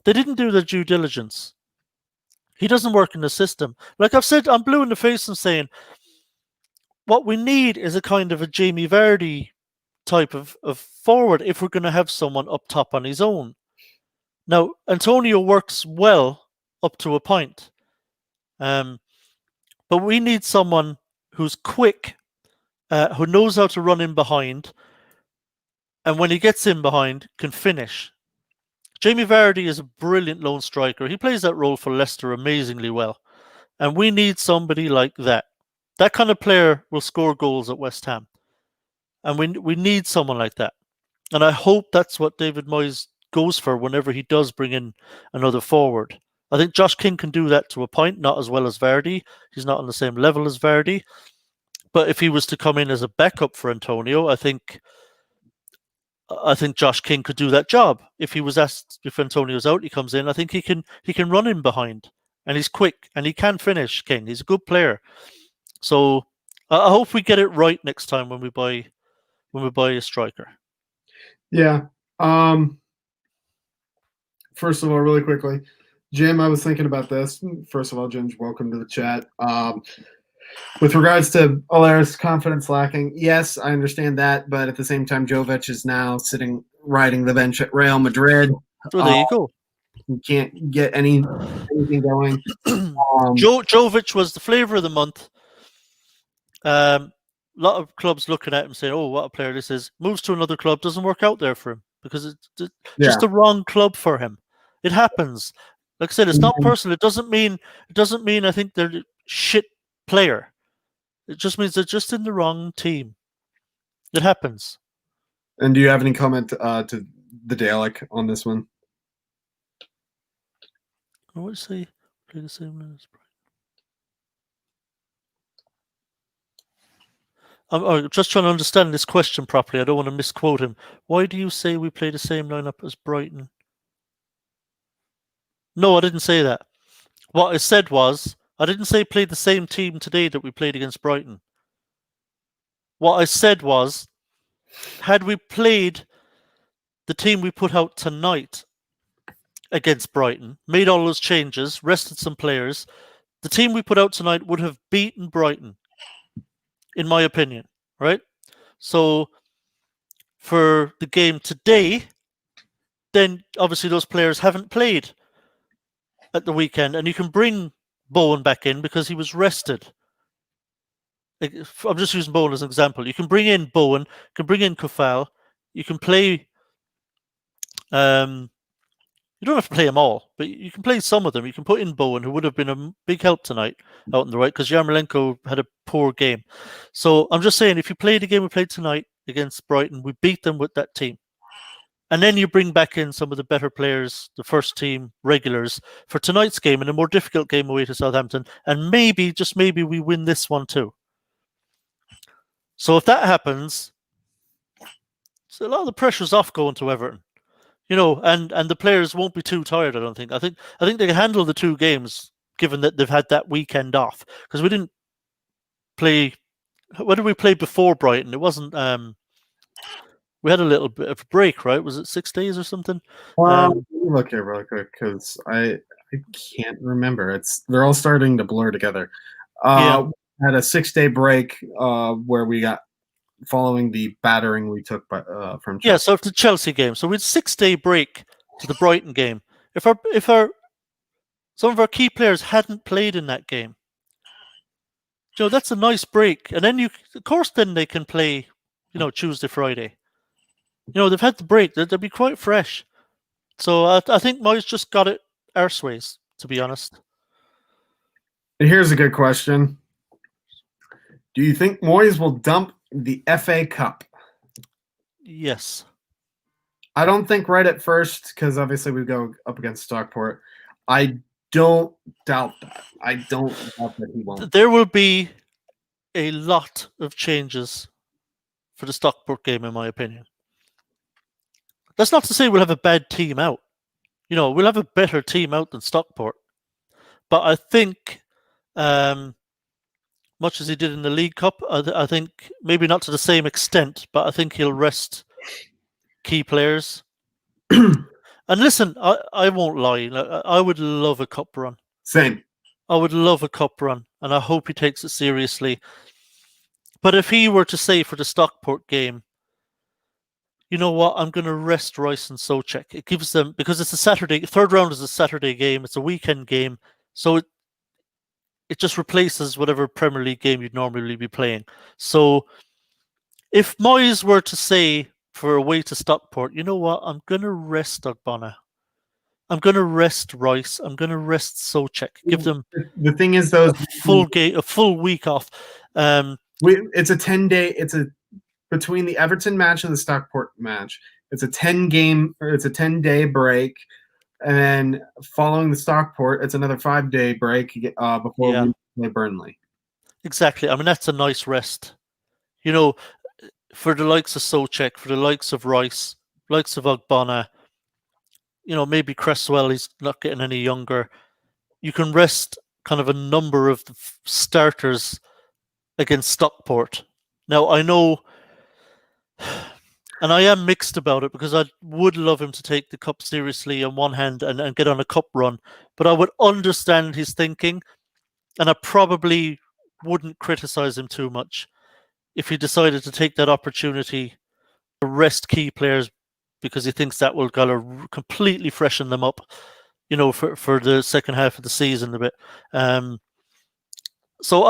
B: They didn't do their due diligence. He doesn't work in the system. Like I've said, I'm blue in the face and saying, what we need is a kind of a Jamie Vardy type of forward if we're going to have someone up top on his own. Now, Antonio works well up to a point. But we need someone who's quick, who knows how to run in behind, and when he gets in behind, can finish. Jamie Vardy is a brilliant lone striker. He plays that role for Leicester amazingly well. And we need somebody like that. That kind of player will score goals at West Ham. And we need someone like that. And I hope that's what David Moyes goes for whenever he does bring in another forward. I think Josh King can do that to a point, not as well as Vardy. He's not on the same level as Vardy. But if he was to come in as a backup for Antonio, I think Josh King could do that job. If he was asked, if Antonio's out, he comes in. I think he can run in behind, and he's quick and he can finish. King, he's a good player. So I hope we get it right next time when we buy a striker.
A: Yeah. First of all, really quickly, Jim, I was thinking about this. First of all, Jim, welcome to the chat. With regards to Allaire's confidence lacking, yes, I understand that, but at the same time, Jovic is now riding the bench at Real Madrid.
B: So there you go.
A: You can't get anything going.
B: Jovic was the flavor of the month. A lot of clubs looking at him saying, "Oh, what a player this is." Moves to another club, doesn't work out there for him because it's just the wrong club for him. It happens. Like I said, it's not personal. It doesn't mean I think they're a shit player. It just means they're just in the wrong team. It happens.
A: And do you have any comment to the Dalek on this one?
B: I would say play the same line as I'm just trying to understand this question properly. I don't want to misquote him. Why do you say we play the same lineup as Brighton? No, I didn't say that. What I said was, I didn't say play the same team today that we played against Brighton. What I said was, had we played the team we put out tonight against Brighton, made all those changes, rested some players, the team we put out tonight would have beaten Brighton, in my opinion, right? So for the game today, then obviously those players haven't played at the weekend, and you can bring Bowen back in because he was rested. I'm just using Bowen as an example. You can bring in Bowen, you can bring in Kofal, you can play. You don't have to play them all, but you can play some of them. You can put in Bowen, who would have been a big help tonight out on the right, because Yarmolenko had a poor game. So I'm just saying, if you play the game we played tonight against Brighton, we beat them with that team. And then you bring back in some of the better players, the first team regulars, for tonight's game in a more difficult game away to Southampton. And maybe, just maybe, we win this one too. So if that happens, so a lot of the pressure's off going to Everton. And the players won't be too tired, I don't think. I think they can handle the two games, given that they've had that weekend off. Because we didn't play. When did we play before Brighton? It wasn't. We had a little bit of a break, right? Was it 6 days or something?
A: Let me look here really quick because I can't remember. They're all starting to blur together.
B: Yeah.
A: We had a 6-day break where we got following the battering we took from Chelsea.
B: Yeah, so the Chelsea game. So we had 6-day break to the Brighton game. If some of our key players hadn't played in that game, that's a nice break. And then then they can play, Tuesday, Friday. They've had the break. They'll be quite fresh. So I think Moyes just got it arseways, to be honest.
A: And here's a good question. Do you think Moyes will dump the FA Cup?
B: Yes.
A: I don't think right at first, because obviously we go up against Stockport. I don't doubt that. I don't doubt that he won't.
B: There will be a lot of changes for the Stockport game, in my opinion. That's not to say we'll have a bad team out. We'll have a better team out than Stockport. But I think, much as he did in the League Cup, I think maybe not to the same extent, but I think he'll rest key players. And listen, I won't lie. I would love a cup run.
A: Same.
B: I would love a cup run, and I hope he takes it seriously. But if he were to say for the Stockport game, you know what, I'm going to rest Rice and Souček. It gives them, because it's a Saturday, third round is a Saturday game, it's a weekend game, so it just replaces whatever Premier League game you'd normally be playing. So if Moyes were to say for away to Stockport, you know what, I'm going to rest Ogbonna. I'm going to rest Rice. I'm going to rest Souček. Give them
A: the thing is though,
B: a full week off.
A: It's a 10-day. Between the Everton match and the Stockport match. It's a 10-day break, and then following the Stockport, it's another 5-day break before we play Burnley.
B: Exactly. I mean, that's a nice rest. For the likes of Souček, for the likes of Rice, likes of Ogbonna, maybe Cresswell, he's not getting any younger. You can rest kind of a number of the starters against Stockport. Now, I know, and I am mixed about it, because I would love him to take the cup seriously on one hand and get on a cup run, but I would understand his thinking, and I probably wouldn't criticize him too much if he decided to take that opportunity to rest key players, because he thinks that will kind of completely freshen them up, for the second half of the season a bit. So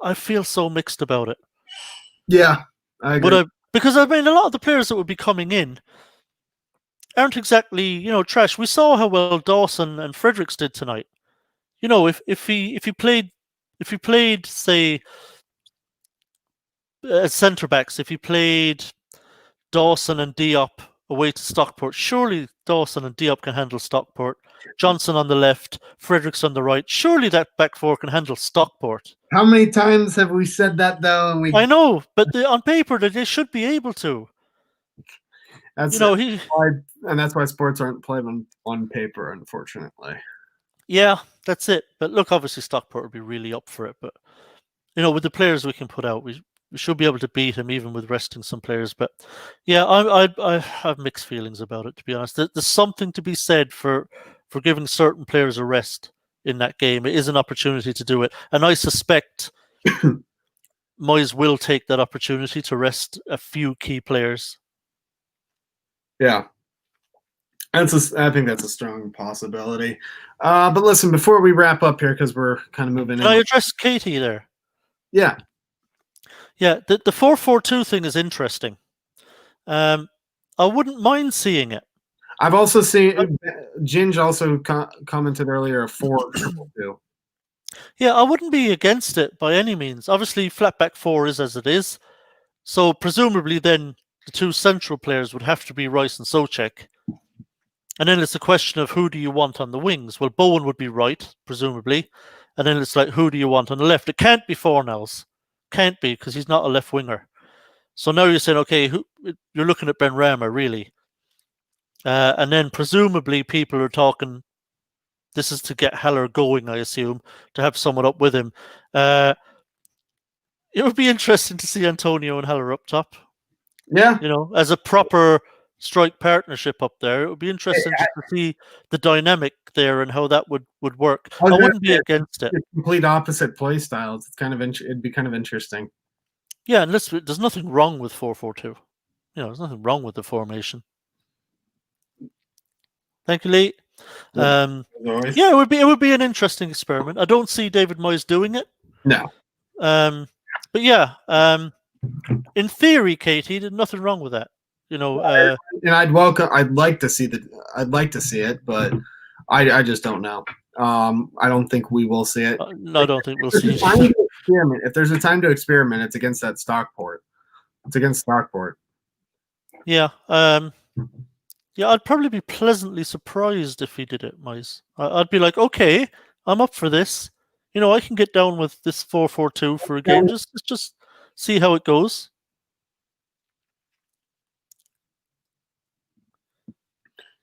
B: I feel so mixed about it.
A: Yeah, I agree.
B: Because I mean, a lot of the players that would be coming in aren't exactly trash. We saw how well Dawson and Fredericks did tonight. If he played say as centre backs, if he played Dawson and Diop away to Stockport, surely Dawson and Diop can handle Stockport. Johnson on the left, Fredericks on the right. Surely that back four can handle Stockport.
A: How many times have we said that though? And
B: I know, but on paper they should be able to.
A: that's
B: He.
A: why, and that's why sports aren't played on paper, unfortunately.
B: Yeah, that's it. But look, obviously Stockport would be really up for it. But with the players we can put out, we should be able to beat him even with resting some players. But yeah, I have mixed feelings about it, to be honest. There's something to be said for giving certain players a rest in that game. It is an opportunity to do it, and I suspect Moyes will take that opportunity to rest a few key players.
A: Yeah. I think that's a strong possibility. But listen, before we wrap up here, because we're kind of moving
B: Can I address Katie there?
A: Yeah.
B: Yeah, the 4-4-2 thing is interesting. I wouldn't mind seeing it.
A: I've also seen Ginge also commented earlier a 4-2.
B: Yeah, I wouldn't be against it by any means. Obviously, flat back four is as it is. So presumably then the two central players would have to be Rice and Souček. And then it's a question of who do you want on the wings? Well, Bowen would be right, presumably. And then it's like, who do you want on the left? It can't be Fornals. Can't be, because he's not a left winger. So now you're saying, okay, you're looking at Benrahma, really. And then presumably people are talking, this is to get Haller going, I assume, to have someone up with him. It would be interesting to see Antonio and Haller up top.
A: Yeah.
B: As a proper strike partnership up there. It would be interesting to see the dynamic there and how that would work. I wouldn't be against it.
A: Complete opposite play styles. It's kind of it'd be kind of interesting.
B: Yeah, and there's nothing wrong with 4-4-2. There's nothing wrong with the formation. Thank you, Lee. Yeah, it would be an interesting experiment. I don't see David Moyes doing it.
A: No.
B: But yeah, in theory, Katie, there's nothing wrong with that.
A: And I'd like to see it, but I just don't know. I don't think we will see it.
B: No, I don't think we'll see it.
A: If there's a time to experiment, it's against that Stockport. It's against Stockport.
B: Yeah. Yeah, I'd probably be pleasantly surprised if he did it, Moyes. I'd be like, okay, I'm up for this. I can get down with this 4-4-2 for a game. Just see how it goes.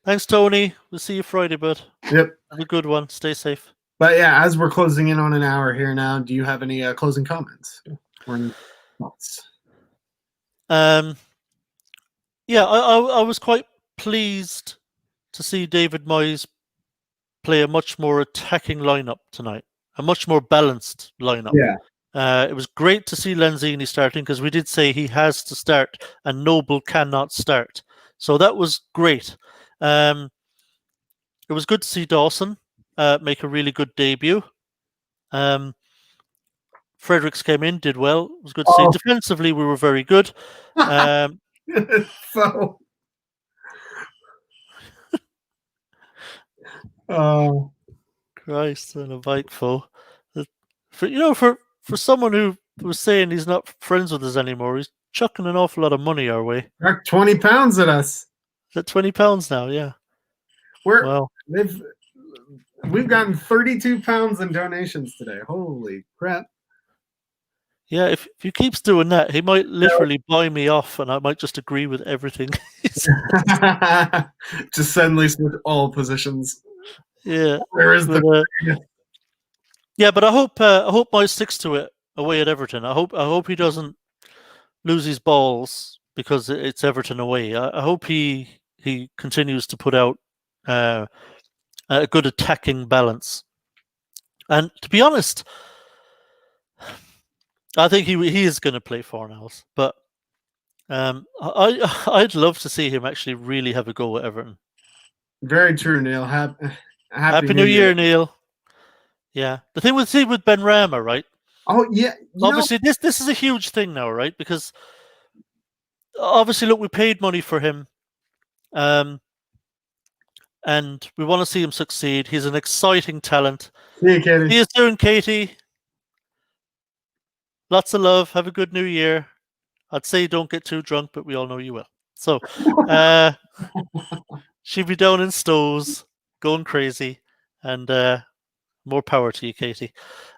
B: Thanks, Tony. We'll see you Friday, bud.
A: Yep.
B: Have a good one. Stay safe.
A: But yeah, as we're closing in on an hour here now, do you have any closing comments or any thoughts?
B: Yeah, I was quite pleased to see David Moyes play a much more attacking lineup tonight, a much more balanced lineup.
A: Yeah.
B: It was great to see Lanzini starting because we did say he has to start and Noble cannot start. So that was great. It was good to see Dawson make a really good debut. Fredericks came in, did well. It was good to see. Defensively, we were very good.
A: So. Oh.
B: Christ on a bike, foe. For someone who was saying he's not friends with us anymore, he's chucking an awful lot of money our way.
A: 20 pounds at us.
B: Is that 20 pounds now? Yeah.
A: We've gotten 32 pounds in donations today. Holy crap.
B: Yeah, if he keeps doing that, he might literally buy me off and I might just agree with everything.
A: Just suddenly switch all positions.
B: Yeah.
A: Where is
B: yeah, but I hope Moyes sticks to it away at Everton. I hope he doesn't lose his balls because it's Everton away. I hope he continues to put out a good attacking balance. And to be honest, I think he is going to play Fornals, but I'd love to see him actually really have a go at Everton.
A: Very true, Neil. Happy
B: New Year, Neil. Yeah, the thing with Benrahma, right?
A: Oh yeah,
B: Obviously, this is a huge thing now, right? Because obviously, look, we paid money for him, um, and we want to see him succeed. He's an exciting talent.
A: see you, Katie.
B: See you soon, Katie. Lots of love. Have a good New Year. I'd say don't get too drunk, but we all know you will. So, she'll be down in Stows, going crazy, and more power to you, Katie.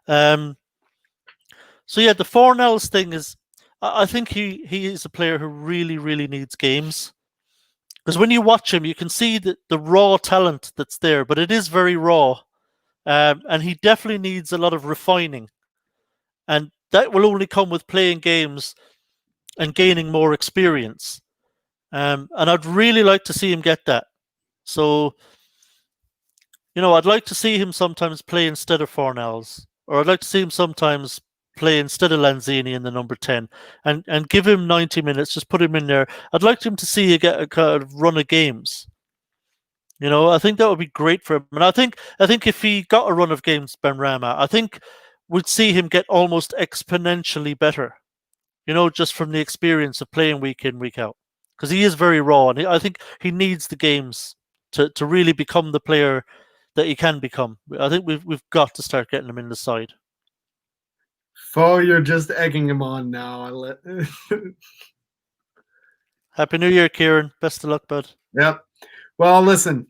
B: So yeah, the Fornells thing is, I think he is a player who really, really needs games. Because when you watch him, you can see the raw talent that's there, but it is very raw. And he definitely needs a lot of refining. And that will only come with playing games and gaining more experience. And I'd really like to see him get that. So, I'd like to see him sometimes play instead of Fornells, or I'd like to see him sometimes play instead of Lanzini in the number 10 and give him 90 minutes, just put him in there. I'd like him to see you get a kind of run of games. I think that would be great for him. And I think if he got a run of games, Benrahma, I think we'd see him get almost exponentially better, just from the experience of playing week in, week out. Because he is very raw, and I think he needs the games to really become the player that he can become. I think we've got to start getting him in the side.
A: Fo, you're just egging him on now.
B: Happy New Year, Kieran. Best of luck, bud.
A: Yep. Well, listen.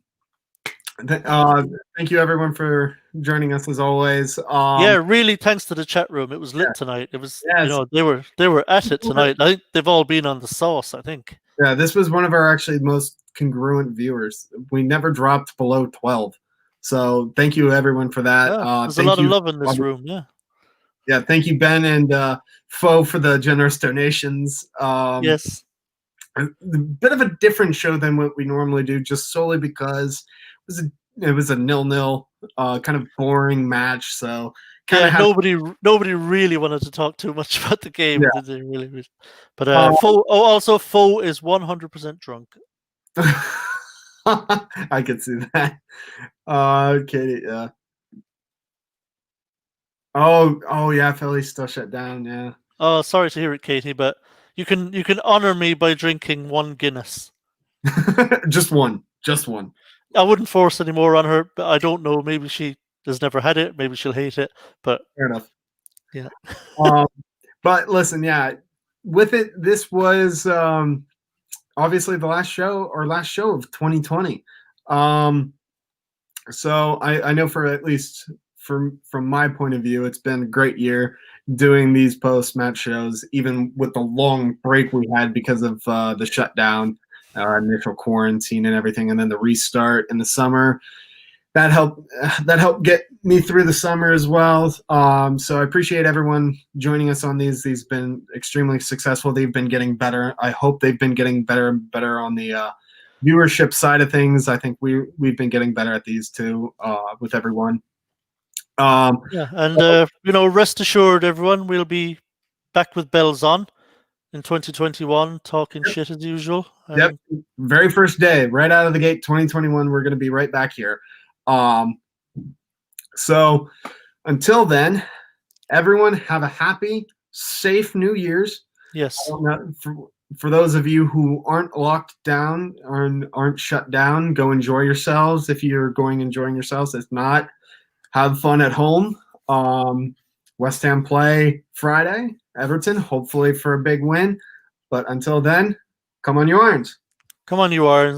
A: Thank you, everyone, for joining us as always.
B: Yeah, really. Thanks to the chat room. It was lit tonight. It was,
A: yes.
B: they were at it tonight. I think they've all been on the sauce. I think.
A: Yeah, this was one of our actually most congruent viewers. We never dropped below 12. So thank you, everyone, for that.
B: There's a lot of love in this room. Yeah.
A: Yeah, thank you, Ben and Fo, for the generous donations.
B: Yes.
A: A bit of a different show than what we normally do, just solely because it was a 0-0, kind of boring match. So
B: nobody really wanted to talk too much about the game, did they? Really? But also Fo is 100% drunk.
A: I could see that. Katie, yeah. Oh yeah, Philly's still shut down. Yeah.
B: Oh, sorry to hear it, Katie, but you can honor me by drinking one Guinness.
A: Just one.
B: I wouldn't force any more on her, but I don't know. Maybe she has never had it. Maybe she'll hate it. But
A: fair enough.
B: Yeah.
A: But listen, yeah, with it, this was obviously the last show of 2020. So I know, for at least from my point of view, it's been a great year doing these post-match shows, even with the long break we had because of the shutdown, initial quarantine and everything, and then the restart in the summer. That helped get me through the summer as well. So I appreciate everyone joining us on these. These have been extremely successful. They've been getting better. I hope they've been getting better and better on the viewership side of things. I think we've been getting better at these too, with everyone.
B: Rest assured, everyone, we'll be back with bells on in 2021, talking shit as usual.
A: Yep, very first day, right out of the gate, 2021. We're going to be right back here. So until then, everyone have a happy, safe New Year's.
B: Yes.
A: For those of you who aren't locked down or aren't shut down, go enjoy yourselves. If you're enjoying yourselves, if not, have fun at home. West Ham play Friday, Everton, hopefully for a big win. But until then, come on, you Irons.
B: Come on, you Irons.